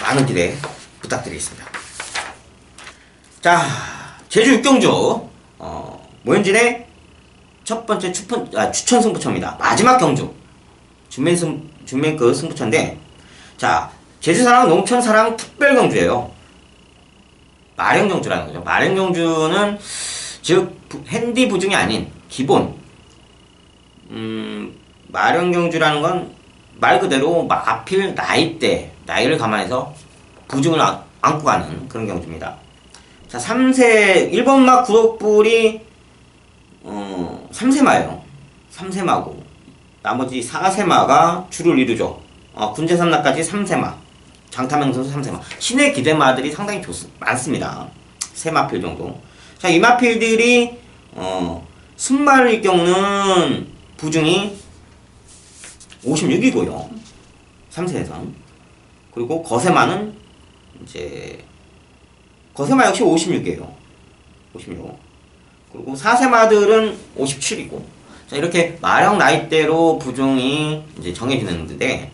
많은 기대 부탁드리겠습니다. 자, 제주 육경주 모현진의 첫 번째 추천 승부처입니다. 마지막 경주 준맨급 승부처인데, 자, 제주사랑 농촌사랑 특별경주예요. 마령경주라는 거죠. 마령경주는 즉 핸디 부중이 아닌 기본 마령경주라는 건 말 그대로 마필 나이를 감안해서 부중을 안고 가는 그런 경주입니다. 자, 3세 1번마 구독불이 3세마예요. 3세마고 나머지 4세마가 주를 이루죠. 군제삼라까지 3세마, 장타명선수 3세마, 신의 기대마들이 상당히 많습니다. 3마필 정도. 자, 이 마필들이 순말일 경우는 부중이 56이고요. 3세에선. 그리고 거세마는 이제 거세마 역시 56이에요. 56. 그리고 4세마들은 57이고. 자, 이렇게 마령 나이대로 부중이 이제 정해지는데,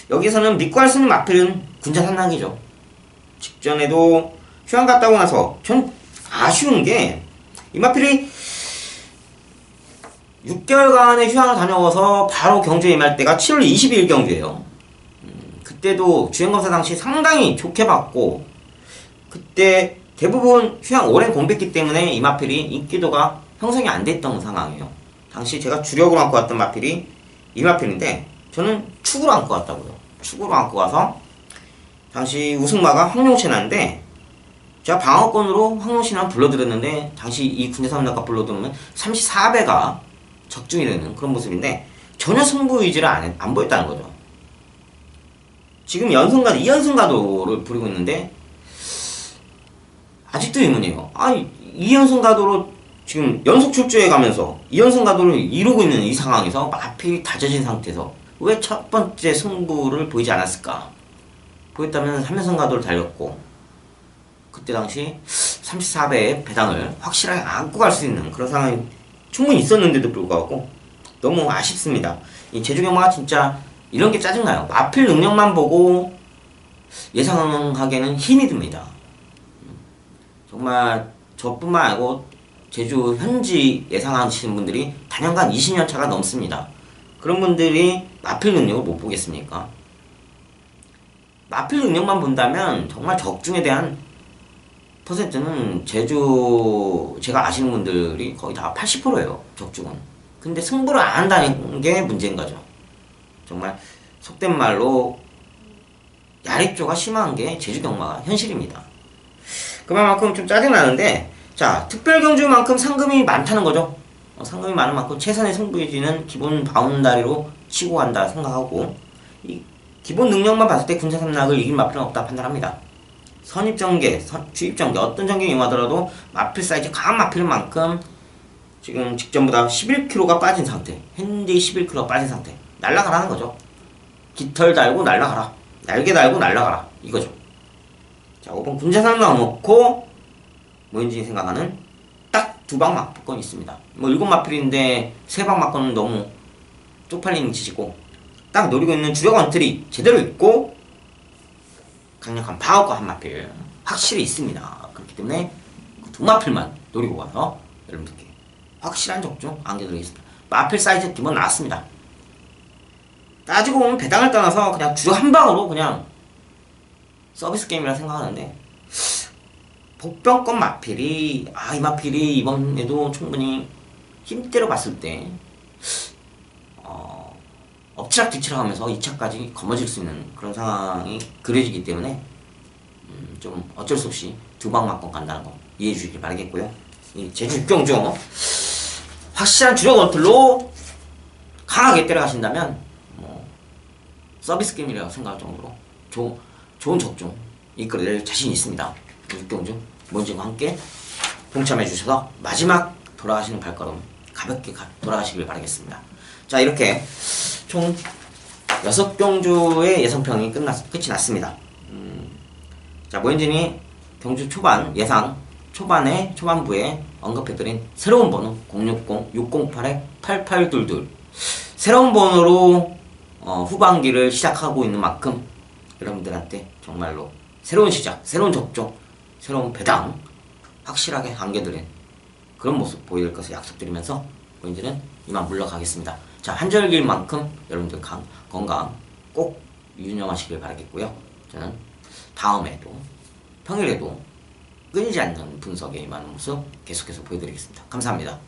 여기서는 믿고 할 수 있는 마필은 군자산락이죠. 직전에도 휴양 갔다 오고 나서 전 아쉬운 게 이 마필이 6개월간의 휴양을 다녀와서 바로 경주에 임할 때가 7월 22일 경주예요. 그때도 주행검사 당시 상당히 좋게 봤고, 그때 대부분 휴양 오랜 공백기 때문에 이 마필이 인기도가 형성이 안 됐던 상황이에요. 당시 제가 주력으로 안고 왔던 마필이 이 마필인데 저는 축으로 안고 왔다고요. 축으로 안고 와서 당시 우승마가 황룡신화인데 제가 방어권으로 황룡신화 불러드렸는데 당시 이 군대삼락가 불러드리면 34배가 적중이 되는 그런 모습인데 전혀 승부 의지를 안 보였다는 거죠. 지금 2연승가도를 부리고 있는데 아직도 의문이에요. 아니 2연승가도로 지금 연속 출주해 가면서 2연승가도를 이루고 있는 이 상황에서 마필이 다져진 상태에서 왜 첫 번째 승부를 보이지 않았을까? 보였다면 3연승가도를 달렸고 그때 당시 34배의 배당을 확실하게 안고 갈 수 있는 그런 상황이 충분히 있었는데도 불구하고 너무 아쉽습니다. 이 제주경마가 진짜 이런 게 짜증나요. 마필 능력만 보고 예상하기에는 힘이 듭니다. 정말 저뿐만 아니고 제주 현지 예상하시는 분들이 단연간 20년 차가 넘습니다. 그런 분들이 마필 능력을 못 보겠습니까? 마필 능력만 본다면 정말 적중에 대한 퍼센트는 제가 아시는 분들이 거의 다 80%예요. 적중은. 근데 승부를 안 한다는 게 문제인 거죠. 정말 속된 말로 야립조가 심한 게 제주 경마가 현실입니다. 그만큼 좀 짜증나는데, 자, 특별경주만큼 상금이 많다는 거죠. 상금이 많은 만큼 최선의 승부유지는 기본 바운다리로 치고 간다 생각하고, 이 기본 능력만 봤을 때 군사 삼락을 이길 마필은 없다 판단합니다. 선입전개, 주입전개, 어떤 전개를 이용하더라도 마필 사이즈 강한 마필인 만큼 지금 직전보다 11kg가 빠진 상태, 핸디 11kg가 빠진 상태, 날아가라는 거죠. 깃털 달고 날아가라, 날개 달고 날아가라, 이거죠. 자, 5번 군자 삼락 넣고 뭐인지 생각하는 딱 2방 막건 있습니다. 뭐 7마필인데 3방 막건은 너무 쪽팔리는 짓이고, 딱 노리고 있는 주력 원틀이 제대로 있고 강력한 파워과 한 마필 확실히 있습니다. 그렇기 때문에 그 2마필만 노리고 가서 여러분들께 확실한 적중 안겨드리겠습니다. 마필 사이즈 기본 나왔습니다. 따지고 보면 배당을 떠나서 그냥 주력 한 방으로 그냥 서비스 게임이라 생각하는데, 복병권 마필이 이 마필이 이번에도 충분히 힘대로 봤을 때 엎치락뒤치락 하면서 2차까지 거머쥘 수 있는 그런 상황이 그려지기 때문에 좀 어쩔 수 없이 2방 맞고 간다는 거 이해해 주시길 바라겠고요. 이 제주 육경주 확실한 주력 원툴로 강하게 때려가신다면 뭐 서비스 게임이라고 생각할 정도로 좋은 적중 이끌어낼 자신이 있습니다. 육경주 뭔지와 함께 동참해 주셔서 마지막 돌아가시는 발걸음 가볍게 돌아가시길 바라겠습니다. 자, 이렇게 총 6경주의 예상평이 끝이 났습니다. 자, 모현진이 경주 초반 예상 초반부에 언급해드린 새로운 번호 060-608-8822 새로운 번호로 후반기를 시작하고 있는 만큼 여러분들한테 정말로 새로운 시작, 새로운 접종, 새로운 배당 확실하게 안겨드린 그런 모습 보여드릴 것을 약속드리면서 모현진은 이만 물러가겠습니다. 자, 한절기인 만큼 여러분들 건강 꼭 유념하시길 바라겠고요. 저는 다음에도 평일에도 끊이지 않는 분석에 임하는 모습 계속해서 보여드리겠습니다. 감사합니다.